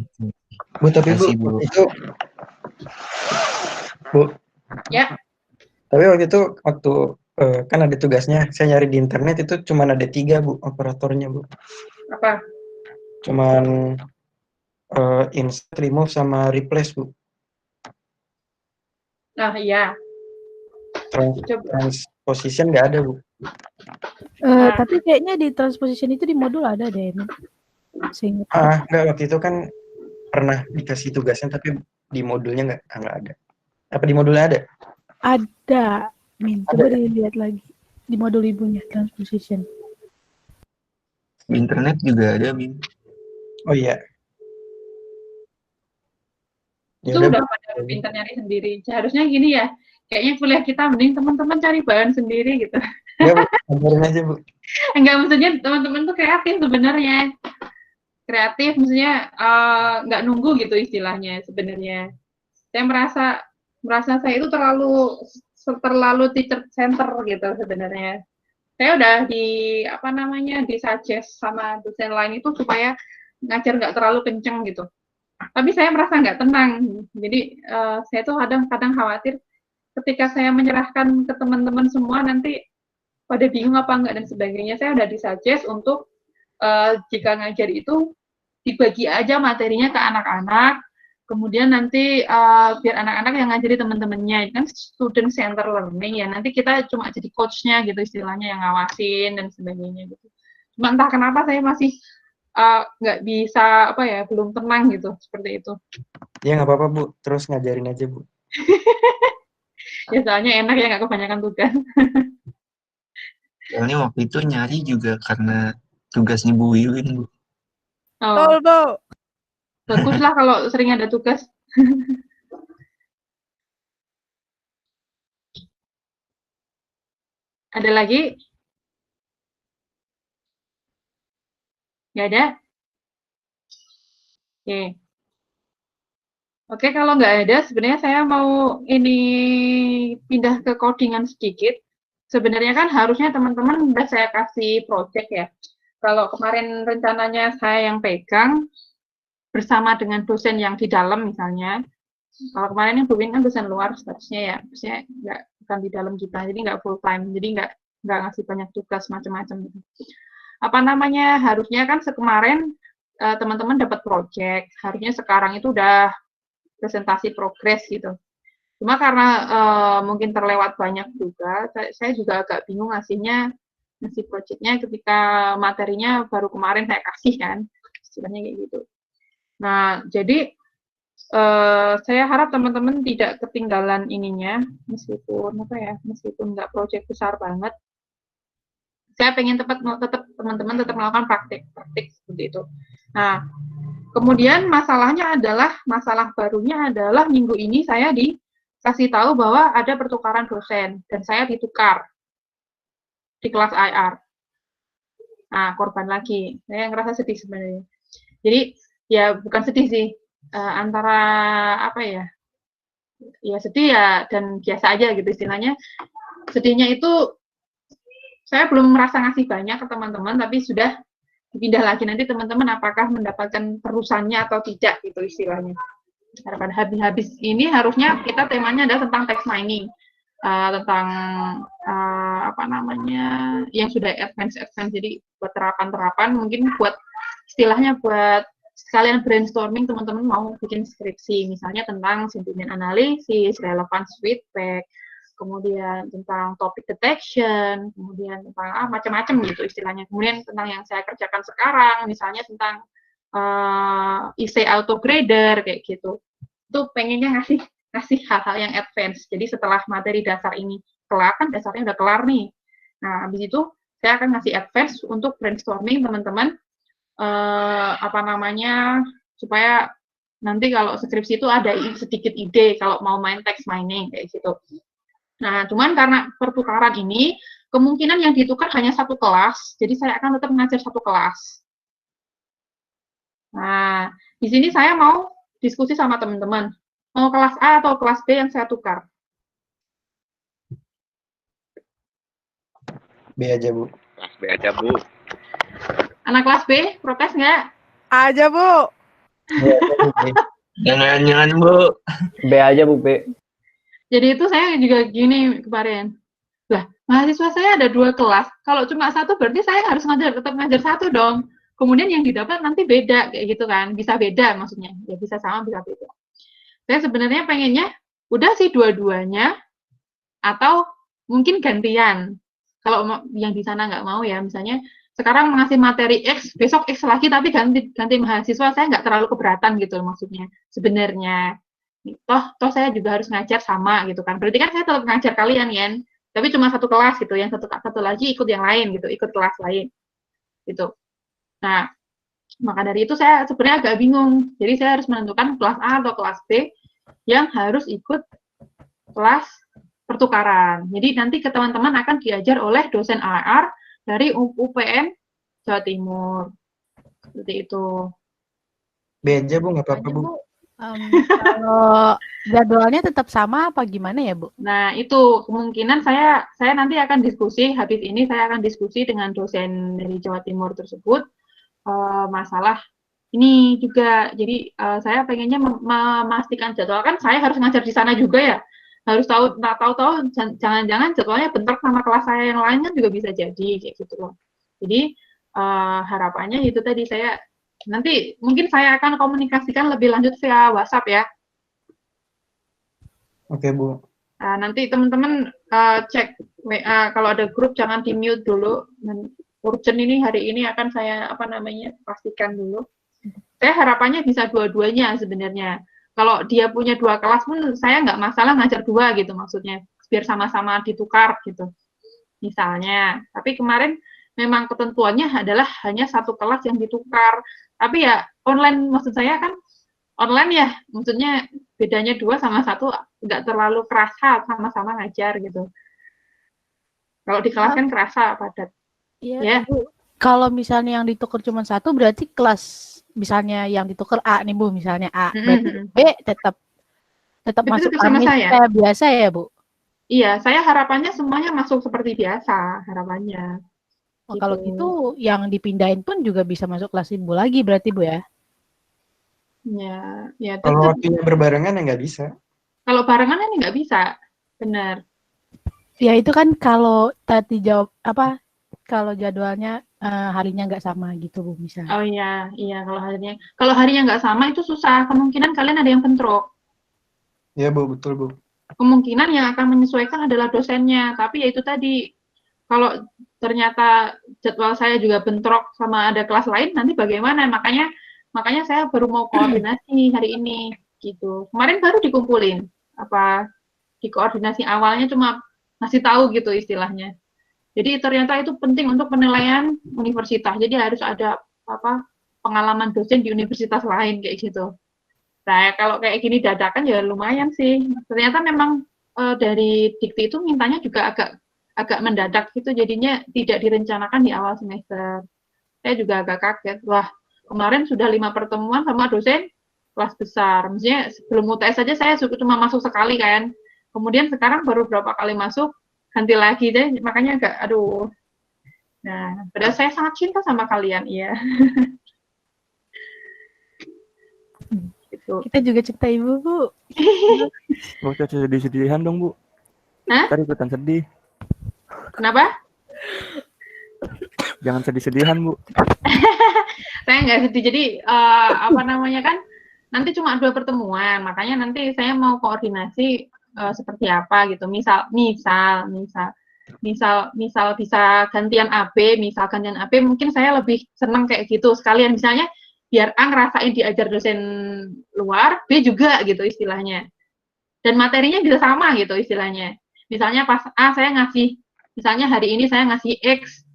Bu, tapi Bu, Kasih, Bu. itu Bu. Ya. Tapi waktu kan ada tugasnya, saya nyari di internet itu cuma ada 3 Bu operatornya Bu. Apa? Cuman insert, remove sama replace Bu. Nah, iya. Transposition nggak ada Bu. Tapi kayaknya di transposition itu di modul ada deh. Nggak, waktu itu kan pernah dikasih tugasnya tapi di modulnya nggak ada. Apa di modulnya ada? Ada. Coba dilihat lagi di modul ibunya transposition. Di internet juga ada, Min. Oh iya. Itu udah pada pintar nyari sendiri. Seharusnya gini ya, kayaknya kuliah kita mending teman-teman cari bahan sendiri gitu. Ya Bu, ngajarin aja Bu. Enggak, maksudnya teman-teman tuh kreatif sebenarnya. Kreatif maksudnya nggak nunggu gitu istilahnya sebenarnya. Saya merasa saya itu terlalu teacher center gitu sebenarnya. Saya udah di suggest sama dosen lain itu supaya ngajar nggak terlalu kenceng gitu. Tapi saya merasa nggak tenang. Jadi saya tuh kadang khawatir ketika saya menyerahkan ke teman-teman semua nanti pada bingung apa enggak dan sebagainya. Saya udah disuggest untuk jika ngajar itu dibagi aja materinya ke anak-anak, kemudian nanti biar anak-anak yang ngajari teman-temannya, kan student center learning ya, nanti kita cuma jadi coachnya gitu istilahnya, yang ngawasin dan sebagainya gitu. Cuma entah kenapa saya masih nggak bisa belum tenang gitu seperti itu. Ya nggak apa-apa Bu, terus ngajarin aja Bu. Ya soalnya enak ya, nggak kebanyakan tugas. Soalnya waktu itu nyari juga karena tugasnya Bu Wiwin, Bu. Oh. Bagus lah kalau sering ada tugas. Ada lagi? Nggak ada? Oke, kalau nggak ada, sebenarnya saya mau pindah ke codingan sedikit. Sebenarnya kan harusnya teman-teman udah saya kasih project ya. Kalau kemarin rencananya saya yang pegang bersama dengan dosen yang di dalam misalnya. Kalau kemarin yang Bu Win kan dosen luar statusnya ya, maksudnya bukan di dalam kita, jadi nggak full time, jadi nggak ngasih banyak tugas macam-macam gitu. Harusnya kan kemarin teman-teman dapat project, harusnya sekarang itu udah presentasi progres gitu. Cuma karena mungkin terlewat banyak juga, saya juga agak bingung ngasih projectnya ketika materinya baru kemarin saya kasih kan, istilahnya kayak gitu. Nah, jadi saya harap teman-teman tidak ketinggalan ininya, meskipun nggak project besar banget. Saya pengen tetap teman-teman tetap melakukan praktik seperti itu. Nah, kemudian masalah barunya adalah minggu ini saya dikasih tahu bahwa ada pertukaran dosen dan saya ditukar di kelas IR. Nah, korban lagi. Saya ngerasa sedih sebenarnya. Jadi ya bukan sedih sih, antara ya sedih ya dan biasa aja gitu istilahnya. Sedihnya itu saya belum merasa ngasih banyak ke teman-teman, tapi sudah dipindah lagi, nanti teman-teman apakah mendapatkan terusannya atau tidak gitu istilahnya. Pada habis ini harusnya kita temanya adalah tentang text mining, tentang yang sudah advance. Jadi buat terapan mungkin buat istilahnya buat sekalian brainstorming teman-teman mau bikin skripsi, misalnya tentang sentiment analisis, relevance feedback, kemudian tentang topic detection, kemudian tentang macam-macam gitu istilahnya. Kemudian tentang yang saya kerjakan sekarang, misalnya tentang essay autograder kayak gitu. Itu pengennya ngasih hal-hal yang advance. Jadi setelah materi dasar ini kelar, kan dasarnya udah kelar nih. Nah, habis itu saya akan ngasih advance untuk brainstorming teman-teman supaya nanti kalau skripsi itu ada sedikit ide kalau mau main text mining kayak gitu. Nah, cuman karena pertukaran ini, kemungkinan yang ditukar hanya satu kelas, jadi saya akan tetap mengajar satu kelas. Nah, di sini saya mau diskusi sama teman-teman, mau kelas A atau kelas B yang saya tukar? B aja, Bu. Kelas B aja, Bu. Anak kelas B, protes nggak? Aja, Bu. Jangan-jangan Bu. B aja Bu, B. Jadi itu saya juga gini kemarin. Lah, mahasiswa saya ada 2 kelas. Kalau cuma 1 berarti saya harus tetap ngajar 1 dong. Kemudian yang didapat nanti beda kayak gitu kan. Bisa beda maksudnya. Ya bisa sama bisa beda. Saya sebenarnya pengennya udah sih dua-duanya atau mungkin gantian. Kalau yang di sana nggak mau ya, misalnya sekarang ngasih materi X, besok X lagi tapi ganti mahasiswa, saya nggak terlalu keberatan gitu maksudnya sebenarnya. Toh saya juga harus ngajar sama gitu kan. Berarti kan saya tetap ngajar kalian kan, tapi cuma 1 kelas gitu, yang satu lagi ikut yang lain gitu, ikut kelas lain gitu. Nah, maka dari itu saya sebenarnya agak bingung. Jadi saya harus menentukan kelas A atau kelas B yang harus ikut kelas pertukaran. Jadi nanti ke teman-teman akan diajar oleh dosen AR dari UPN Jawa Timur. Seperti itu. B aja Bu, nggak apa-apa Bu. Kalau jadwalnya tetap sama apa gimana ya Bu? Nah itu kemungkinan saya nanti akan diskusi, habis ini saya akan diskusi dengan dosen dari Jawa Timur tersebut masalah ini juga. Jadi saya pengennya memastikan jadwal, kan saya harus ngajar di sana juga ya. Harus tahu jangan-jangan jadwalnya bentrok sama kelas saya yang lain kan juga bisa jadi kayak gitu loh. Jadi harapannya itu tadi, saya nanti mungkin saya akan komunikasikan lebih lanjut via WhatsApp ya. Oke Bu. Nanti teman-teman cek WA, kalau ada grup jangan di mute dulu. Urgent ini hari ini akan saya pastikan dulu. Saya harapannya bisa dua-duanya sebenarnya. Kalau dia punya 2 kelas pun saya nggak masalah ngajar 2 gitu maksudnya, biar sama-sama ditukar gitu misalnya. Tapi kemarin memang ketentuannya adalah hanya 1 kelas yang ditukar. Tapi ya online, maksud saya kan online ya, maksudnya bedanya 2 sama 1 nggak terlalu kerasa, sama-sama ngajar gitu. Kalau di kelas kan kerasa padat. Iya, Ya. Bu. Kalau misalnya yang ditukar cuma 1 berarti kelas misalnya yang ditukar A nih Bu, misalnya A, berarti B tetap masuk sama saya. kayak biasa ya Bu? Iya, saya harapannya semuanya masuk seperti biasa, harapannya. Oh, gitu. Kalau gitu yang dipindahin pun juga bisa masuk kelas Ibu lagi berarti Bu ya? Ya kalau waktunya berbarengan ya nggak bisa. Kalau barengan ini nggak bisa, benar. Ya itu kan kalau tadi jawab kalau jadwalnya harinya nggak sama gitu Bu misalnya. Oh iya kalau harinya nggak sama itu susah, kemungkinan kalian ada yang bentrok. Iya Bu, betul Bu. Kemungkinan yang akan menyesuaikan adalah dosennya, tapi ya itu tadi, kalau ternyata jadwal saya juga bentrok sama ada kelas lain, nanti bagaimana? Makanya saya baru mau koordinasi hari ini gitu. Kemarin baru dikumpulin di koordinasi awalnya cuma ngasih tahu gitu istilahnya. Jadi ternyata itu penting untuk penilaian universitas. Jadi harus ada pengalaman dosen di universitas lain kayak gitu. Nah, kalau kayak gini dadakan ya lumayan sih. Ternyata memang dari Dikti itu mintanya juga agak mendadak gitu, jadinya tidak direncanakan di awal semester. Saya juga agak kaget. Wah, kemarin sudah 5 pertemuan sama dosen kelas besar. Maksudnya sebelum UTS saja saya cuma masuk sekali kan. Kemudian sekarang baru berapa kali masuk, ganti lagi deh. Makanya agak, aduh. Nah, padahal saya sangat cinta sama kalian, iya. Gitu. Kita juga cinta Ibu, Bu. Gak usah sedih-sedihan dong, Bu. Hah? Ntar ikutan sedih. Kenapa? Jangan sedih-sedihan, Bu. Saya nggak sedih. Jadi kan nanti cuma 2 pertemuan, makanya nanti saya mau koordinasi seperti apa gitu. Misal bisa gantian AB, mungkin saya lebih senang kayak gitu. Sekalian misalnya biar A ngerasain diajar dosen luar, B juga gitu istilahnya. Dan materinya bisa sama gitu istilahnya. Misalnya pas A saya ngasih, misalnya hari ini saya ngasih X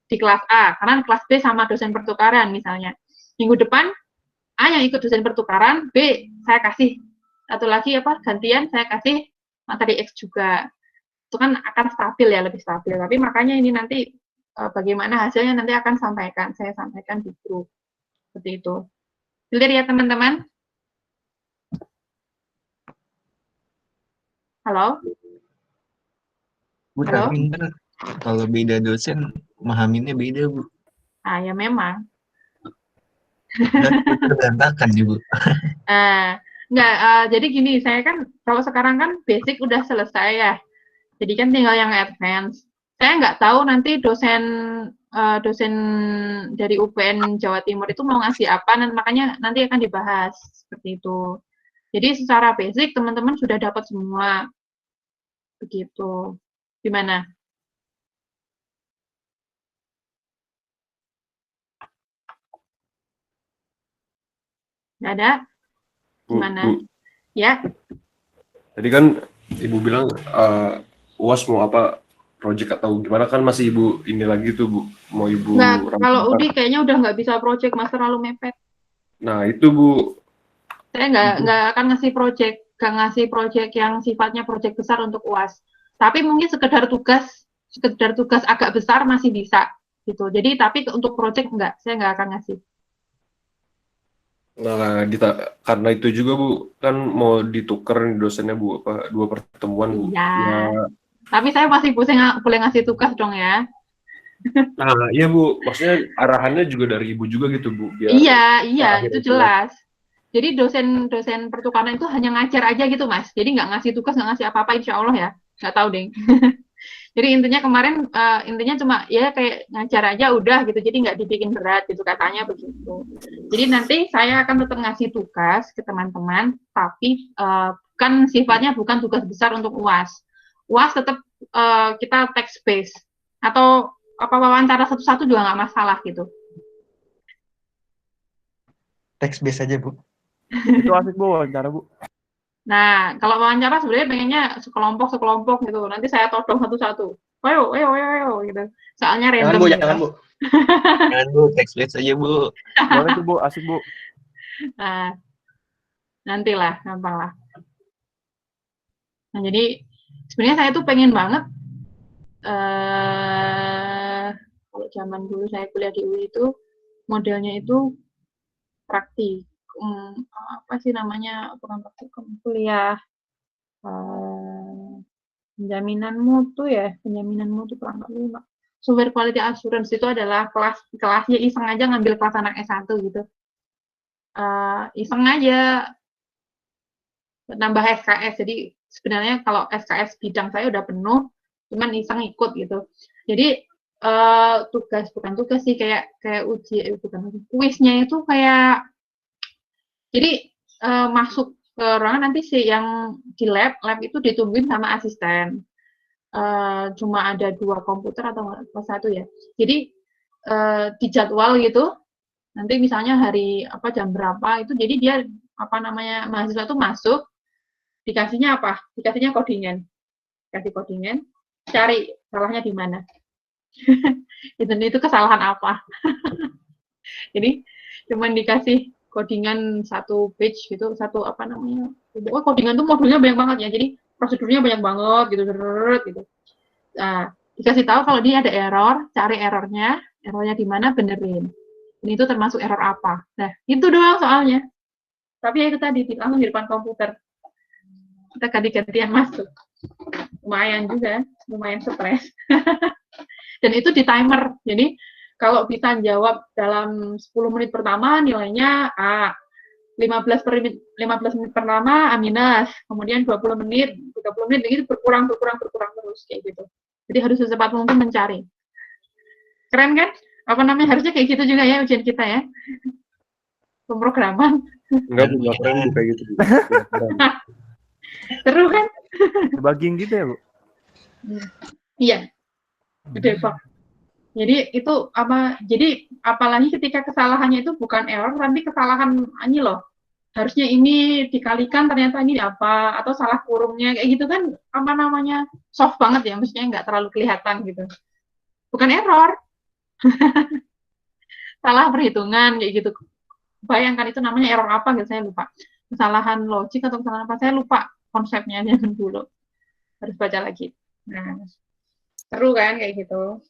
di kelas A, karena kelas B sama dosen pertukaran misalnya. Minggu depan A yang ikut dosen pertukaran, B saya kasih satu lagi gantian saya kasih materi X juga. Itu kan akan stabil ya, lebih stabil. Tapi makanya ini nanti bagaimana hasilnya nanti akan saya sampaikan di grup. Seperti itu. Clear ya teman-teman? Halo? Bu, tapi ntar kalau beda dosen, memahaminya beda, Bu. Ya memang. Berantakan nih, Bu. Enggak, jadi gini, saya kan kalau sekarang kan basic udah selesai ya. Jadi kan tinggal yang advance. Saya nggak tahu nanti dosen dari UPN Jawa Timur itu mau ngasih apa, dan makanya nanti akan dibahas seperti itu. Jadi secara basic teman-teman sudah dapat semua, begitu. Gimana? Nggak ada? Gimana? Bu. Ya? Tadi kan Ibu bilang UAS mau apa, project atau gimana, kan masih Ibu ini lagi tuh, Bu. Mau Ibu Nggak, kalau rampungkan. UDI kayaknya udah nggak bisa project, Mas, terlalu mepet. Nah, itu Bu. Saya nggak akan ngasih project yang sifatnya project besar untuk UAS. Tapi mungkin sekedar tugas agak besar masih bisa gitu. Jadi tapi untuk project saya nggak akan ngasih. Nah, karena itu juga Bu, kan mau ditukar dosennya Bu, apa 2 pertemuan Bu. Iya. Ya. Tapi saya masih boleh ngasih tugas dong ya. Nah, iya Bu, maksudnya arahannya juga dari Ibu juga gitu Bu. Biar iya, itu jelas. Jadi dosen pertukaran itu hanya ngajar aja gitu, Mas. Jadi nggak ngasih tugas, nggak ngasih apa-apa, insya Allah ya. Nggak tahu deh. Jadi intinya kemarin cuma ya kayak ngajar aja udah gitu, jadi nggak dibikin berat gitu, katanya begitu. Jadi nanti saya akan tetap ngasih tugas ke teman-teman, tapi sifatnya bukan tugas besar untuk UAS. UAS tetap kita text based atau wawancara satu-satu juga nggak masalah gitu. Text based aja, Bu. Itu asik, Bu, wawancara, Bu. Nah, kalau wawancara sebenarnya pengennya sekelompok gitu. Nanti saya todong satu-satu. Ayo gitu. Soalnya random. Jangan, Bu, jangan, Bu. Jangan, Bu, text based aja, Bu. Boleh tuh, Bu, asik, Bu. Nah, nantilah, gampang lah. Nah, jadi sebenarnya saya tuh pengen banget kalau zaman dulu saya kuliah di UI itu modelnya itu praktikum, apa sih namanya, bukan praktikum, kuliah penjaminan mutu kurang lebih software quality assurance. Itu adalah kelasnya iseng aja ngambil kelas anak S1 gitu, iseng aja nambah SKS. Jadi sebenarnya kalau SKS bidang saya udah penuh, cuman iseng ikut gitu. Jadi bukan tugas sih, kayak kuisnya itu kayak, jadi masuk ke ruangan, nanti sih yang di lab itu ditungguin sama asisten. Cuma ada 2 komputer atau 1 ya. Jadi dijadwal gitu. Nanti misalnya hari jam berapa itu, jadi dia mahasiswa tuh masuk, dikasihnya apa? Dikasihnya codingan. Kasih codingan, cari salahnya di mana. itu kesalahan apa. Jadi cuman dikasih codingan 1 page gitu, codingan tuh modulnya banyak banget ya, jadi prosedurnya banyak banget gitu. Nah, dikasih tahu kalau dia ada error, cari errornya di mana, benerin. Ini itu termasuk error apa. Nah, itu doang soalnya. Tapi ya itu tadi, langsung di depan komputer. Kita ganti-gantian masuk. Lumayan juga, lumayan stres. Dan itu di timer. Jadi, kalau bisa jawab dalam 10 menit pertama, nilainya A. 15 menit pertama A minus, kemudian 20 menit, 30 menit, begitu berkurang terus, kayak gitu. Jadi harus secepat mungkin mencari. Keren kan? Harusnya kayak gitu juga ya ujian kita ya. Pemrograman. Enggak keren kayak gitu. Seru kan? Debugging gitu ya, Bu? Iya. Debug. Jadi itu jadi apalagi ketika kesalahannya itu bukan error, tapi kesalahan ini loh. Harusnya ini dikalikan, ternyata ini apa, atau salah kurungnya, kayak gitu kan, soft banget ya, maksudnya nggak terlalu kelihatan gitu. Bukan error. Salah perhitungan, kayak gitu. Bayangkan itu namanya error apa gitu, saya lupa. Kesalahan logik atau kesalahan apa, saya lupa konsepnya zaman dulu. Harus baca lagi. Nah, seru kan kayak gitu.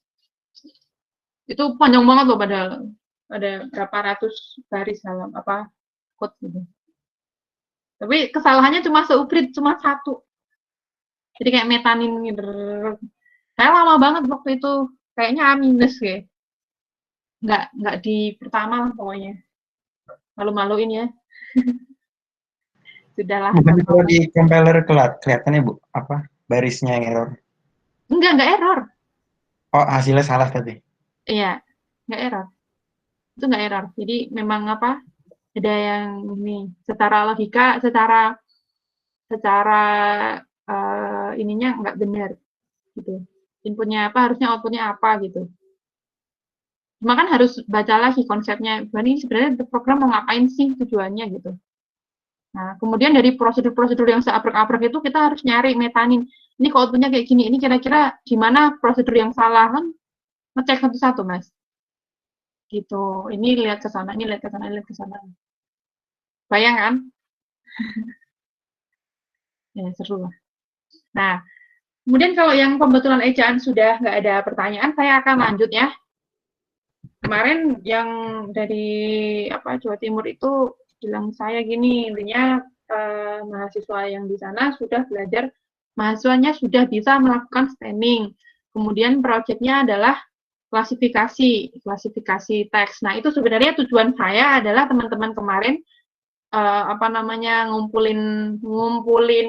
Itu panjang banget loh, padahal ada berapa ratus baris dalam code gitu. Tapi kesalahannya cuma seuprit, cuma 1. Jadi kayak metanin gitu. Saya lama banget waktu itu, kayaknya A minus ya. Nggak di pertama lah pokoknya. malu-maluin ya. Sudahlah. Bukan kalau di compiler kelihatan ya Bu, apa barisnya yang error? Enggak error. Oh, hasilnya salah tadi. Iya, enggak error. Itu enggak error. Jadi memang apa? Ada yang ini secara logika, secara ininya enggak benar gitu. Inputnya apa, harusnya outputnya apa gitu. Cuma kan harus baca lagi konsepnya. Ini sebenarnya program mau ngapain sih tujuannya gitu. Nah, kemudian dari prosedur-prosedur yang seabrek-abrek itu kita harus nyari metanin. Ini kok outputnya kayak gini, ini kira-kira gimana prosedur yang salah kan? Ngecek satu-satu, Mas. Gitu. Ini lihat ke sana, ini lihat ke sana, lihat ke sana. Bayang kan? Ya, seru lah. Nah, kemudian kalau yang pembetulan ejaan sudah nggak ada pertanyaan, saya akan lanjut ya. Kemarin yang dari Jawa Timur itu bilang saya gini, intinya mahasiswa yang di sana sudah belajar, mahasiswanya sudah bisa melakukan stemming. Kemudian proyeknya adalah klasifikasi teks. Nah, itu sebenarnya tujuan saya adalah teman-teman kemarin ngumpulin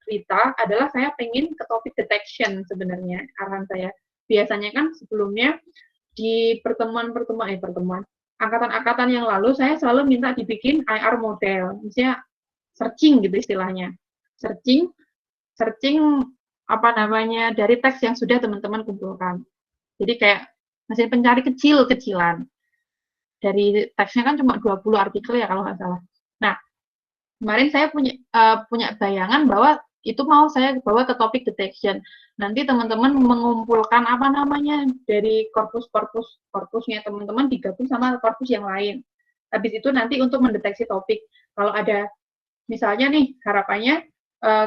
berita adalah saya pengen ke topik detection sebenarnya arahan saya. Biasanya kan sebelumnya di pertemuan angkatan-angkatan yang lalu saya selalu minta dibikin IR model, misalnya searching gitu istilahnya, searching dari teks yang sudah teman-teman kumpulkan. Jadi kayak mesin pencari kecil-kecilan. Dari teksnya kan cuma 20 artikel ya kalau nggak salah. Nah, kemarin saya punya bayangan bahwa itu mau saya bawa ke topik detection. Nanti teman-teman mengumpulkan dari korpusnya teman-teman digabung sama korpus yang lain. Habis itu nanti untuk mendeteksi topik. Kalau ada misalnya nih harapannya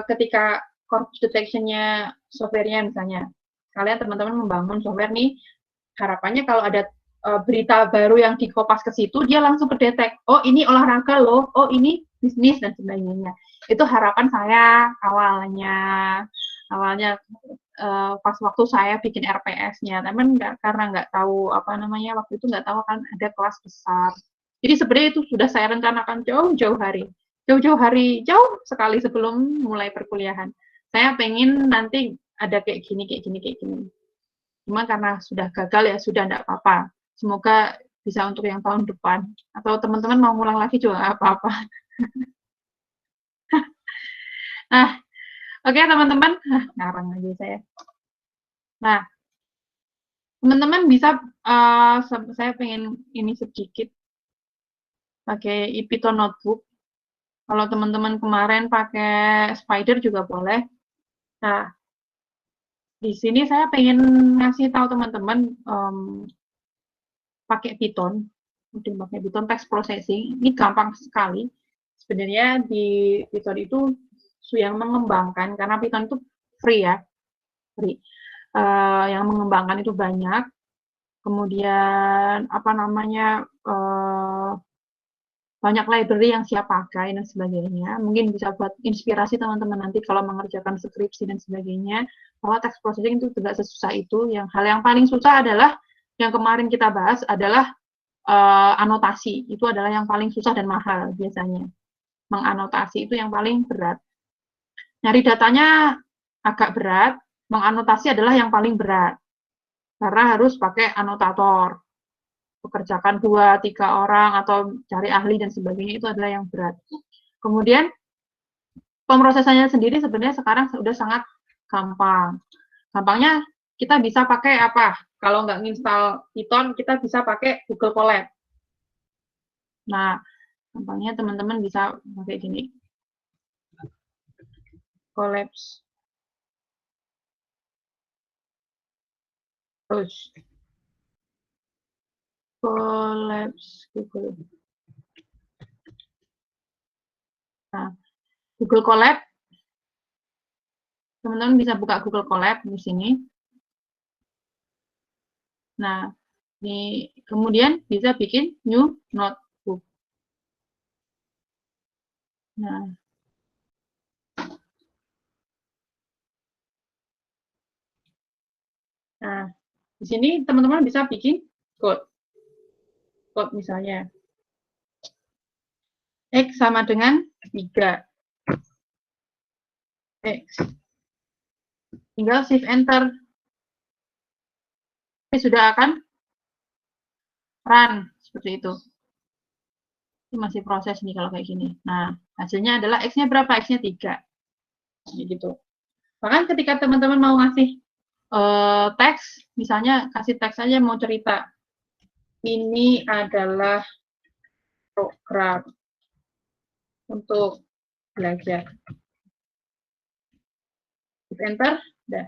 ketika korpus detection-nya software-nya misalnya, kalian teman-teman membangun software nih, harapannya kalau ada berita baru yang dikopas ke situ, dia langsung kedetek, oh ini olahraga loh, oh ini bisnis dan sebagainya. Itu harapan saya awalnya pas waktu saya bikin RPS-nya, tapi karena nggak tahu waktu itu nggak tahu kan ada kelas besar. Jadi sebenarnya itu sudah saya rencanakan jauh-jauh hari, jauh sekali sebelum mulai perkuliahan. Saya pengen nanti ada kayak gini. Cuma karena sudah gagal ya sudah enggak apa-apa. Semoga bisa untuk yang tahun depan. Atau teman-teman mau ngulang lagi juga nggak apa-apa. Nah, oke teman-teman. Ngarang aja saya. Nah, teman-teman bisa, saya pengen ini sedikit pakai Python Notebook. Kalau teman-teman kemarin pakai Spider juga boleh. Nah, di sini saya pengen ngasih tahu teman-teman pakai Python text processing, ini gampang sekali. Sebenarnya di Python itu yang mengembangkan, karena Python itu free ya, yang mengembangkan itu banyak. Kemudian banyak library yang siap pakai dan sebagainya. Mungkin bisa buat inspirasi teman-teman nanti kalau mengerjakan skripsi dan sebagainya, bahwa text processing itu tidak sesusah itu. Hal yang paling susah adalah yang kemarin kita bahas adalah anotasi. Itu adalah yang paling susah dan mahal biasanya. Menganotasi itu yang paling berat. Nyari datanya agak berat, menganotasi adalah yang paling berat. Karena harus pakai anotator. Pekerjakan 2-3 orang atau cari ahli dan sebagainya itu adalah yang berat. Kemudian pemrosesannya sendiri sebenarnya sekarang sudah sangat gampang. Gampangnya kita bisa pakai apa? Kalau nggak nginstal Python, kita bisa pakai Google Colab. Nah, gampangnya teman-teman bisa pakai gini. Collapse. Terus. Collapse Google. Nah, Google Colab. Teman-teman bisa buka Google Colab di sini. Nah, kemudian bisa bikin new notebook. Nah, di sini teman-teman bisa bikin code misalnya. X sama dengan 3. X. Tinggal shift enter. Ini sudah akan run seperti itu. Ini masih proses nih kalau kayak gini. Nah, hasilnya adalah X-nya berapa? X-nya 3. Gitu. Bahkan ketika teman-teman mau ngasih teks, misalnya kasih teks aja mau cerita. Ini adalah program untuk belajar. Hit enter, udah.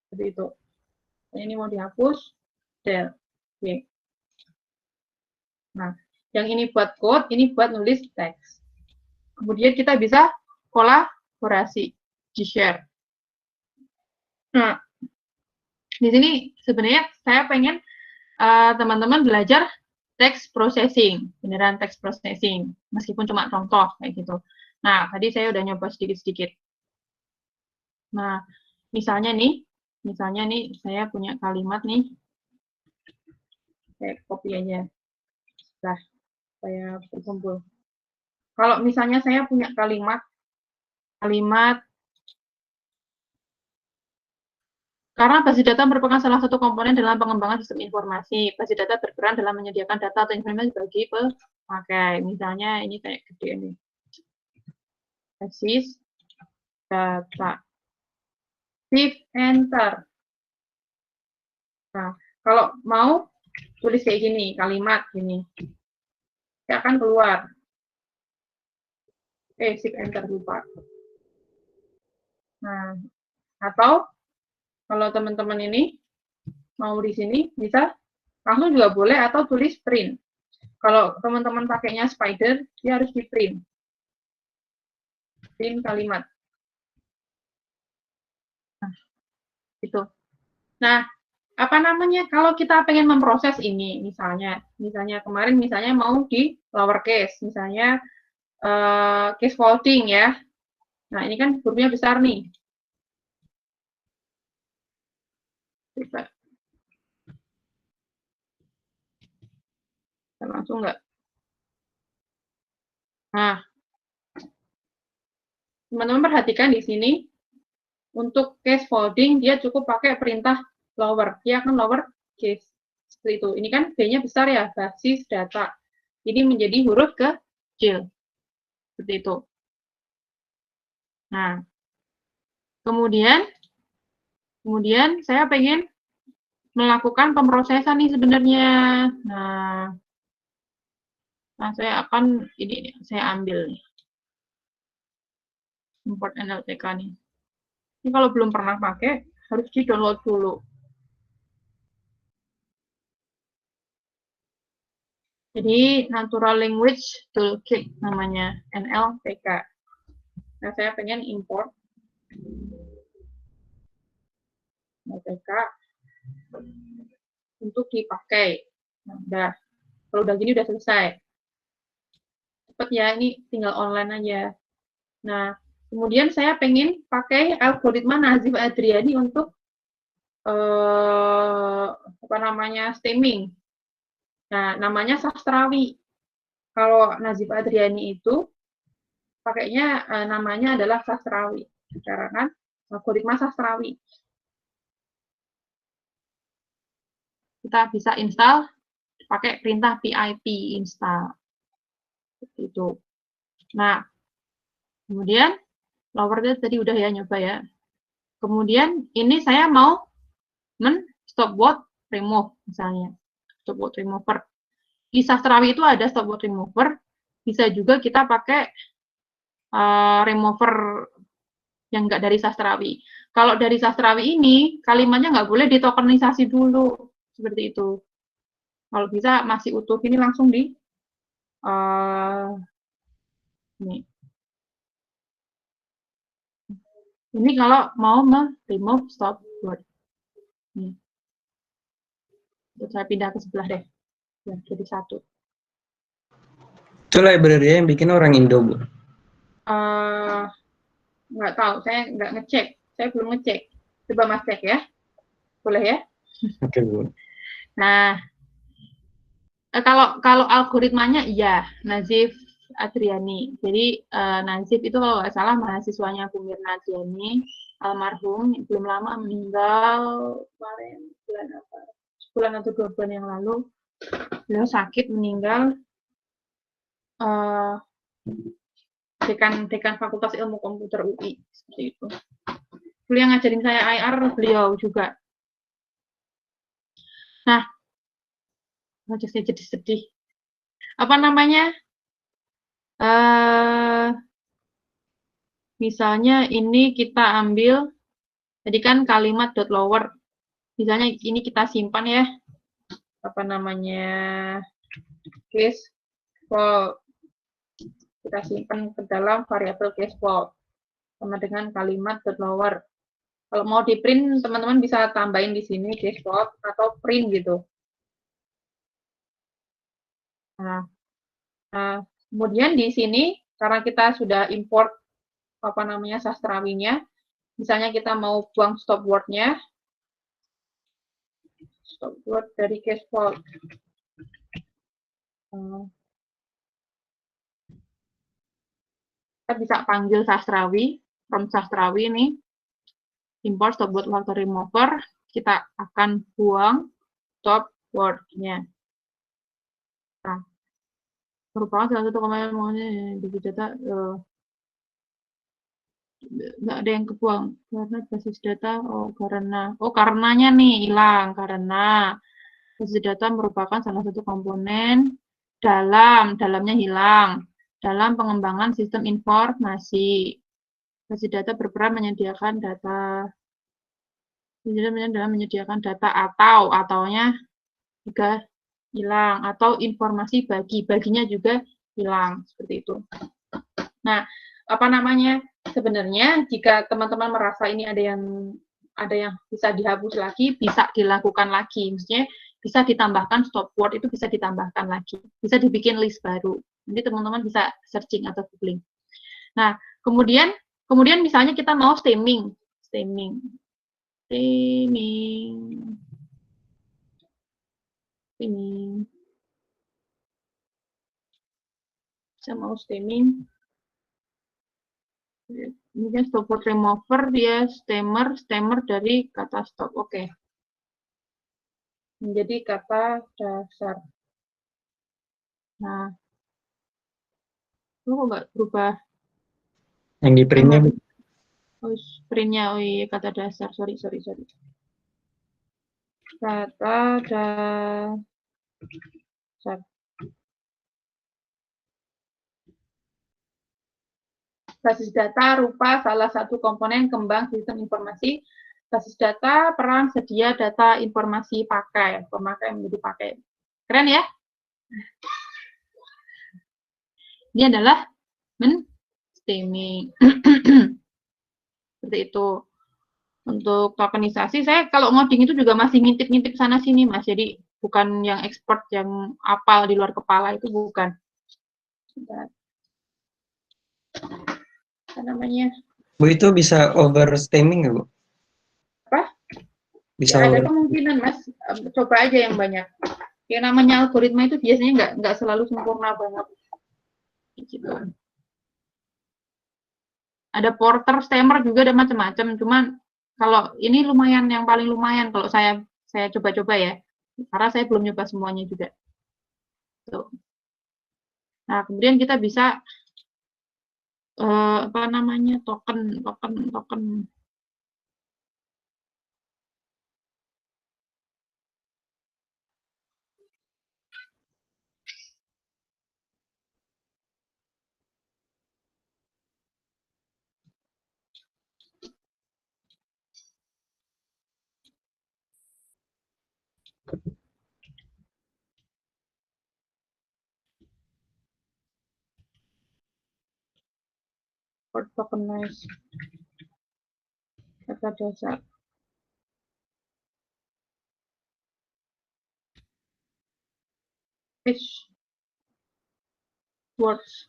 Seperti itu. Ini mau dihapus, del. Oke. Nah, yang ini buat code, ini buat nulis teks. Kemudian kita bisa kolaborasi, di-share. Nah, di sini sebenarnya saya pengen teman-teman belajar text processing, beneran text processing, meskipun cuma contoh kayak gitu. Nah, tadi saya udah nyoba sedikit-sedikit. Nah, misalnya nih saya punya kalimat nih, saya copy aja. Nah, saya berkumpul. Kalau misalnya saya punya kalimat karena basis data merupakan salah satu komponen dalam pengembangan sistem informasi. Basis data berperan dalam menyediakan data atau informasi bagi pemakai. Misalnya ini kayak gede ini. Basis data. Shift enter. Nah, kalau mau tulis kayak gini, kalimat gini. Dia akan keluar. Shift enter lupa. Nah, atau kalau teman-teman ini mau di sini bisa langsung juga boleh atau tulis print. Kalau teman-teman pakainya Spider, dia harus di print. Print kalimat. Nah, itu. Nah, apa namanya? Kalau kita pengen memproses ini, misalnya kemarin mau di lowercase, misalnya case folding ya. Nah, ini kan hurufnya besar nih. Bisa langsung nggak? Nah, teman-teman perhatikan di sini, untuk case folding dia cukup pakai perintah lower, dia akan lower case seperti itu. Ini kan B-nya besar ya, basis data. Ini menjadi huruf kecil seperti itu. Nah, kemudian saya pengen melakukan pemrosesan nih sebenarnya. Nah, saya akan saya ambil nih. Import NLTK nih. Ini kalau belum pernah pakai, harus di-download dulu. Jadi, Natural Language Toolkit namanya, NLTK. Nah, saya pengen import NLTK untuk dipakai. Nah, udah. Kalau udah gini, udah selesai. Cepet ya, ini tinggal online aja. Nah, kemudian saya pengen pakai algoritma Nazif Adriani untuk stemming. Nah, namanya sastrawi. Kalau Nazif Adriani itu pakainya namanya adalah sastrawi. Secara kan algoritma sastrawi. Kita bisa install pakai perintah pip install. Seperti itu. Nah, kemudian lower tadi udah ya nyoba ya. Kemudian ini saya mau stop word remove misalnya. Stop word remover. Di sastrawi itu ada stop word remover. Bisa juga kita pakai remover yang enggak dari sastrawi. Kalau dari sastrawi ini kalimatnya nggak boleh ditokenisasi dulu seperti itu. Kalau bisa masih utuh ini langsung di ini. Ini kalau mau remove stop word. Nih. Saya pindah ke sebelah deh. Ya, jadi satu. Itu library yang bikin orang Indo, Bu? Nggak tahu, saya nggak ngecek. Saya belum ngecek. Coba Mas cek ya. Boleh ya? Oke, Bu. Nah, kalau algoritmanya iya, Nazif Adriani. Jadi Nazif itu kalau nggak salah mahasiswanya Bu Mirna Adriani, almarhum, belum lama meninggal kemarin bulan atau 2 bulan yang lalu. Beliau sakit meninggal. Dekan Fakultas Ilmu Komputer UI seperti itu. Beliau yang ngajarin saya IR, beliau juga. Nah, saya jadi sedih. Apa namanya? Misalnya ini kita ambil, jadi kan kalimat dot lower. Misalnya ini kita simpan ya. Apa namanya? Case float. Kita simpan ke dalam variabel case float. Sama dengan kalimat dot lower. Kalau mau di print, teman-teman bisa tambahin di sini case float atau print gitu. Nah, kemudian di sini karena kita sudah import apa namanya sastrawinya, misalnya kita mau buang stop word-nya, stop word dari case float. Kita bisa panggil sastrawi, from sastrawi ini, import stop word factor remover, kita akan buang stop word-nya. Nah, merupakan salah satu komentar di data nggak ada yang kebuang karena basis data karenanya nih hilang karena basis data merupakan salah satu komponen dalamnya hilang dalam pengembangan sistem informasi. Basis data berperan menyediakan data dalam menyediakan data ataunya juga hilang atau informasi baginya juga hilang seperti itu. Nah, apa namanya? Sebenarnya jika teman-teman merasa ini ada yang bisa dihapus lagi, bisa dilakukan lagi. Maksudnya bisa ditambahkan stop word itu bisa ditambahkan lagi. Bisa dibikin list baru. Nanti teman-teman bisa searching atau googling. Nah, kemudian misalnya kita mau stemming. Saya mau stemming. Ini stop word remover, dia stemmer dari kata stop. Oke. Menjadi kata dasar. Nah, kok nggak berubah? Yang di printnya. Printnya, iya, kata dasar. Sorry. Kata dasar. Basis data rupa salah satu komponen kembang sistem informasi. Basis data peran sedia data informasi pemakai menjadi pakai. Keren ya? Ini adalah stemming. Seperti itu. Untuk tokenisasi, saya kalau ngoding itu juga masih ngintip-ngintip sana sini, Mas. Jadi bukan yang expert yang apal di luar kepala itu bukan. Apa namanya? Bu, itu bisa overstemming nggak, Bu? Apa? Bisa ya, ada kemungkinan, Mas. Coba aja yang banyak. Yang namanya algoritma itu biasanya nggak selalu sempurna banget. Gitu. Ada porter, stemmer juga ada macam-macam. Cuman kalau ini lumayan, yang paling lumayan kalau saya coba-coba ya. Karena saya belum nyoba semuanya juga. Tuh. Nah, kemudian kita bisa apa namanya token. Tokenize kata dasar. Words.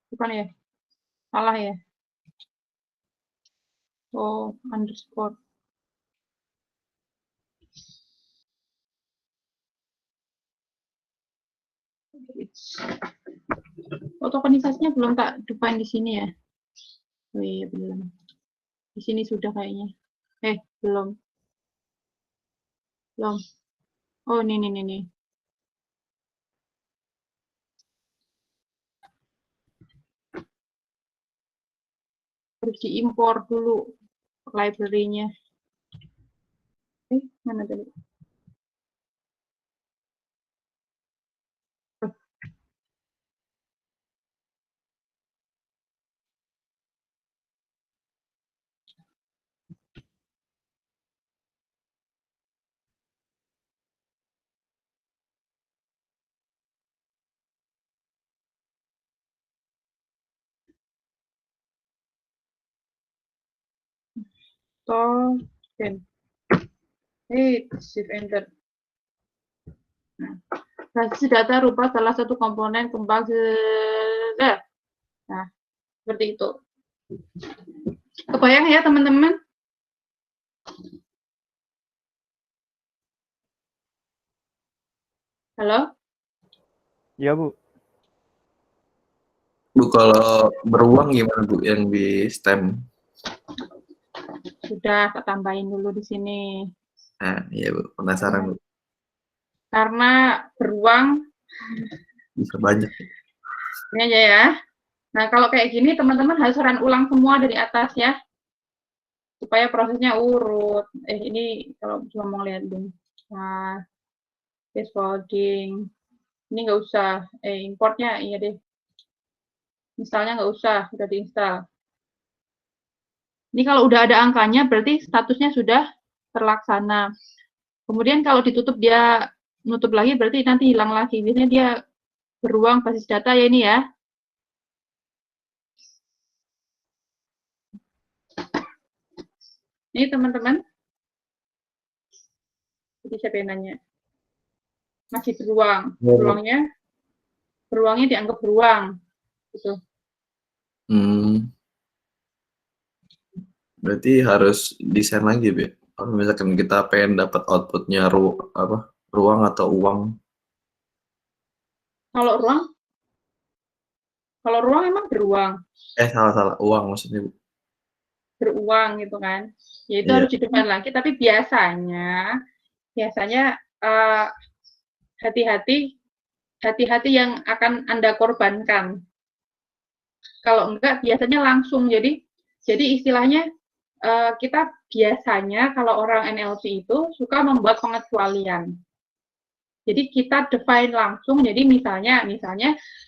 Bukan ya? Salah ya? Oh, underscore. Oh, tokenisasinya belum tak define di sini ya. Oh iya, belum. Di sini sudah kayaknya. Belum. Belum. Oh, ini. Harus diimpor dulu library-nya. Mana tadi? Token. Shift enter. Nah, basis data rupa salah satu komponen kembang. Nah, seperti itu. Kebayang ya, teman-teman? Halo? Iya, Bu. Bu, kalau beruang gimana, Bu, yang di STEM? Sudah, tak tambahin dulu di sini. Nah, iya, Bu. Penasaran, Bu. Karena beruang Bisa banyak. ini aja ya. Nah, kalau kayak gini, teman-teman harus run ulang semua dari atas ya. Supaya prosesnya urut. Ini kalau cuma mau lihat dulu. Nah, scaffolding. Ini nggak usah. Importnya, iya deh. Misalnya nggak usah, sudah diinstal. Ini kalau udah ada angkanya, berarti statusnya sudah terlaksana. Kemudian kalau ditutup dia nutup lagi, berarti nanti hilang lagi. Biasanya dia beruang basis data ya ini ya. Ini teman-teman. Jadi siapa yang nanya? Masih beruang. Beruangnya dianggap beruang. Gitu. Berarti harus desain lagi, Bu. Kalau misalkan kita pengen dapat outputnya ruang atau uang. Kalau ruang emang beruang. Salah. Uang maksudnya, Bu. Beruang gitu kan. Ya itu harus didefine lagi, tapi biasanya hati-hati yang akan Anda korbankan. Kalau enggak biasanya langsung. Jadi istilahnya kita biasanya kalau orang NLP itu suka membuat pengecualian. Jadi kita define langsung. Jadi misalnya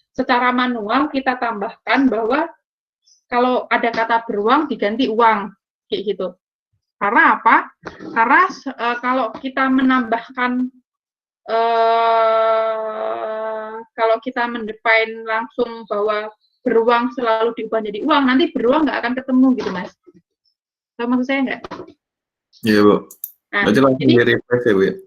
secara manual kita tambahkan bahwa kalau ada kata beruang diganti uang, kayak gitu. Karena apa? Karena kalau kita menambahkan, kalau kita mendefine langsung bahwa beruang selalu diubah jadi uang, nanti beruang nggak akan ketemu gitu, Mas. Tahu maksud saya nggak? Iya, Bu. Berarti langsung di-refresh ya, Bu ya?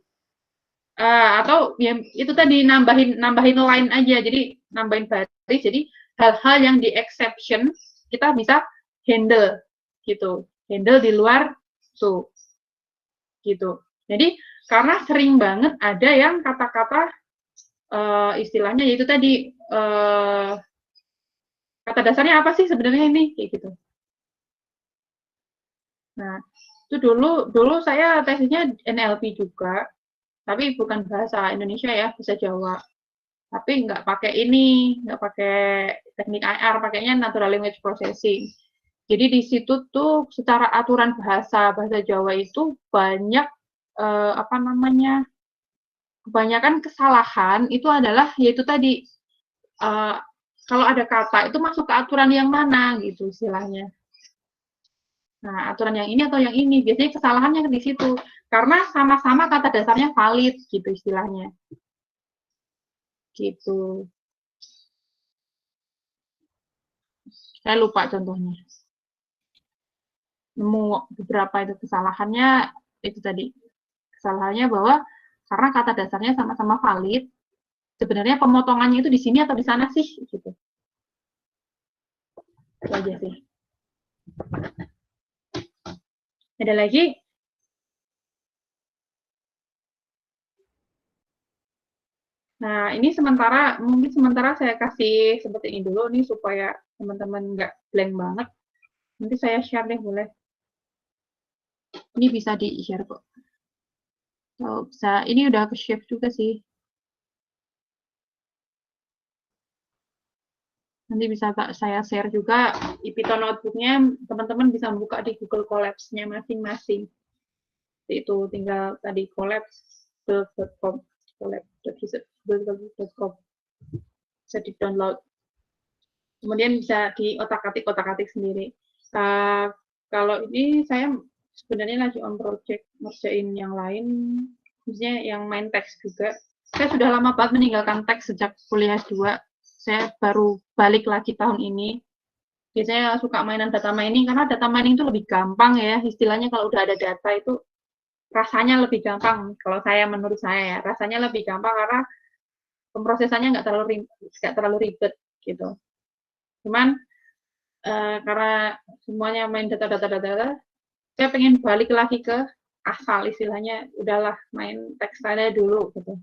Atau ya, itu tadi nambahin line aja, jadi nambahin baris, jadi hal-hal yang di exception kita bisa handle gitu, handle di luar tuh gitu. Jadi karena sering banget ada yang kata-kata istilahnya yaitu tadi kata dasarnya apa sih sebenarnya ini kayak gitu. Nah itu dulu saya tesisnya NLP juga, tapi bukan bahasa Indonesia ya, bahasa Jawa. Tapi nggak pakai teknik IR, pakainya natural language processing. Jadi di situ tuh secara aturan bahasa Jawa itu banyak kebanyakan kesalahan itu adalah yaitu tadi kalau ada kata itu masuk ke aturan yang mana gitu istilahnya. Nah, aturan yang ini atau yang ini, biasanya kesalahannya di situ. Karena sama-sama kata dasarnya valid gitu istilahnya. Gitu. Saya lupa contohnya. Nemu beberapa itu kesalahannya, itu tadi. Kesalahannya bahwa karena kata dasarnya sama-sama valid, sebenarnya pemotongannya itu di sini atau di sana sih, gitu. Itu aja sih. Ada lagi? Nah, ini mungkin sementara saya kasih seperti ini dulu nih supaya teman-teman nggak blank banget. Nanti saya share deh, boleh. Ini bisa di-share kok. Oh, bisa. Ini udah ke share juga sih. Nanti bisa saya share juga Python notebook-nya, teman-teman bisa buka di Google Colabs-nya masing-masing. Itu tinggal tadi collabs.com, collab.com, bisa di-download. Kemudian bisa di otak-atik sendiri. Kalau ini saya sebenarnya lagi on project ngerjain yang lain, misalnya yang main teks juga. Saya sudah lama banget meninggalkan teks sejak kuliah 2. Saya baru balik lagi tahun ini. Biasanya suka mainan data mining, karena data mining itu lebih gampang ya, istilahnya kalau udah ada data itu rasanya lebih gampang. Kalau menurut saya ya, rasanya lebih gampang karena pemrosesannya nggak terlalu ribet gitu. Cuman karena semuanya main data, saya pengen balik lagi ke asal, istilahnya udahlah main teks aja dulu gitu.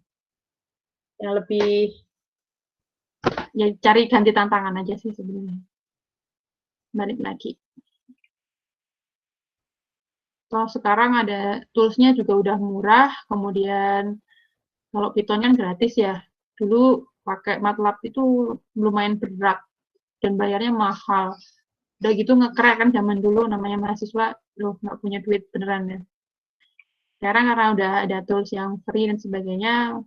Yang lebih ya cari ganti tantangan aja sih sebenarnya. Balik lagi. So, sekarang ada tools-nya juga udah murah, kemudian kalau Python kan gratis ya. Dulu pakai MATLAB itu lumayan berat dan bayarnya mahal. Udah gitu nge-crack kan zaman dulu, namanya mahasiswa, loh nggak punya duit beneran ya. Sekarang karena udah ada tools yang free dan sebagainya,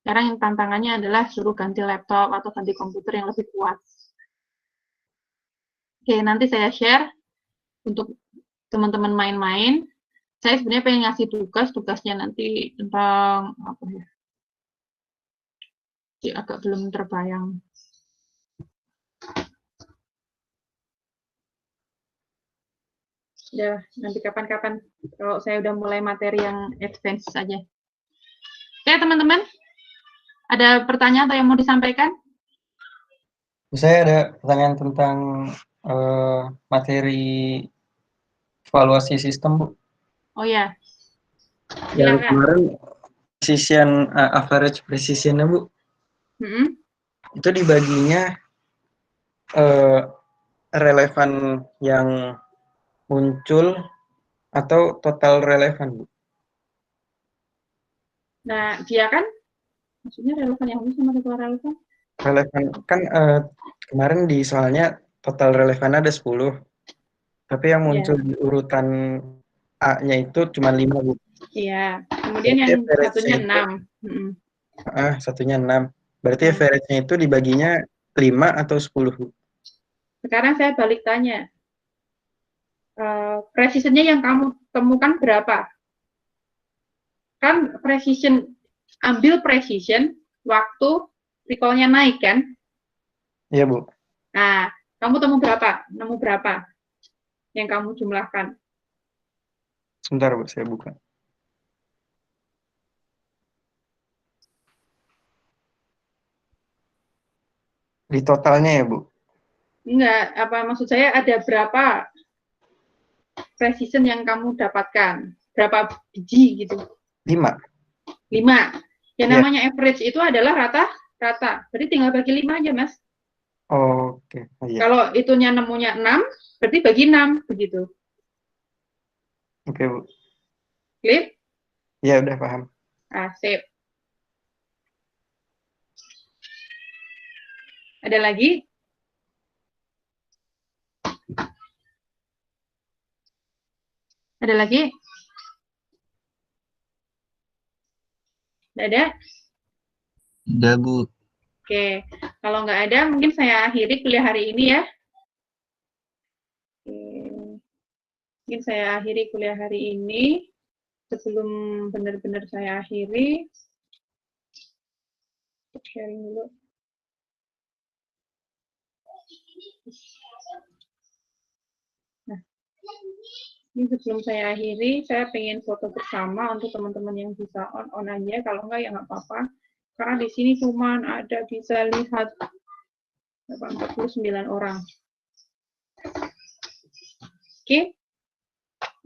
sekarang yang tantangannya adalah suruh ganti laptop atau ganti komputer yang lebih kuat. Oke, nanti saya share untuk teman-teman main-main. Saya sebenarnya pengen ngasih tugasnya nanti tentang apa ya? Agak belum terbayang. Ya, nanti kapan-kapan kalau saya udah mulai materi yang advance saja. Oke, teman-teman. Ada pertanyaan atau yang mau disampaikan? Saya ada pertanyaan tentang materi evaluasi sistem, Bu. Oh ya. Yang Silakan. kemarin precision average precision-nya, Bu. Itu dibaginya relevan yang muncul atau total relevan, Bu? Nah, dia kan maksudnya relevan yang muncul sama total relevan? Relevan kan kemarin di soalnya total relevan ada 10. Tapi yang muncul di urutan A-nya itu cuma 5, Bu. Iya. Kemudian yang satunya 6. Satunya 6. Berarti average-nya itu dibaginya 5 atau 10, Bu? Sekarang saya balik tanya. Precision-nya yang kamu temukan berapa? Kan ambil precision waktu recall-nya naik kan? Iya, Bu. Nah, kamu nemu berapa yang kamu jumlahkan? Sebentar, Bu, saya buka. Di totalnya ya, Bu? Enggak, maksud saya ada berapa precision yang kamu dapatkan? Berapa biji gitu? 5. 5. Yang namanya average itu adalah rata. Berarti tinggal bagi 5 aja, Mas. Oke. Iya. Kalau itunya nemunya 6, berarti bagi 6 begitu. Oke, Bu. Clear? Iya, udah paham. Sip. Ada lagi? Ada lagi? Ada? Ada, Bu. Oke. Kalau nggak ada, mungkin saya akhiri kuliah hari ini ya. Mungkin saya akhiri kuliah hari ini. Sebelum benar-benar saya akhiri, sharing dulu. Nah, ini sebelum saya akhiri, saya pengen foto bersama untuk teman-teman yang bisa on aja. Kalau enggak ya nggak apa-apa. Karena di sini cuma ada bisa lihat 49 orang. Oke.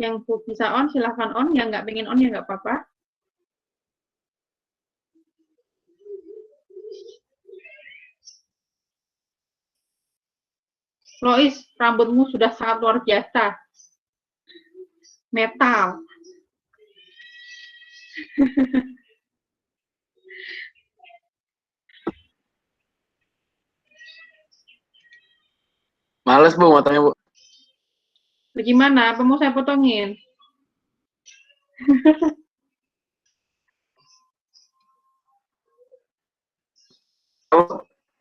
Yang bisa on silahkan on, yang nggak pengen on ya nggak apa-apa. Lois, rambutmu sudah sangat luar biasa. Metal. Males Bu, matanya Bu. Bagaimana? Apa mau saya potongin?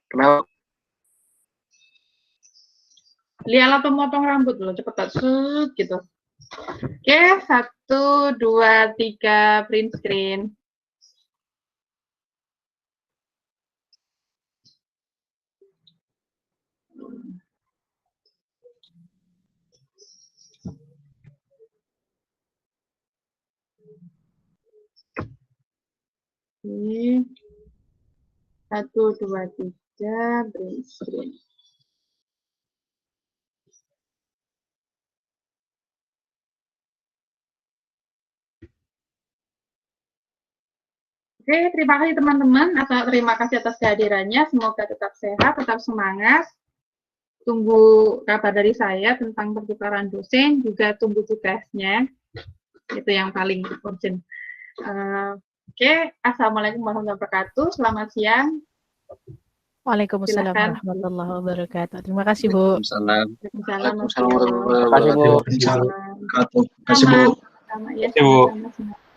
Kenapa? Lihatlah pemotong rambut loh, cepet set gitu. Oke, 1, 2, 3, print screen. Oke. 1, 2, 3, print screen. Oke, terima kasih teman-teman. Terima kasih atas kehadirannya. Semoga tetap sehat, tetap semangat. Tunggu kabar dari saya tentang pertukaran dosen, juga tunggu tugasnya. Itu yang paling urgent. Oke, Assalamualaikum warahmatullahi wabarakatuh. Selamat siang. Waalaikumsalam Silakan. warahmatullahi wabarakatuh. Terima kasih, Bu. Waalaikumsalam. Waalaikumsalam. Waalaikumsalam warahmatullahi Terima kasih, Bu. wabarakatuh. Sama, Terima kasih Bu. sama, ya, Terima kasih, Bu. sama-sama.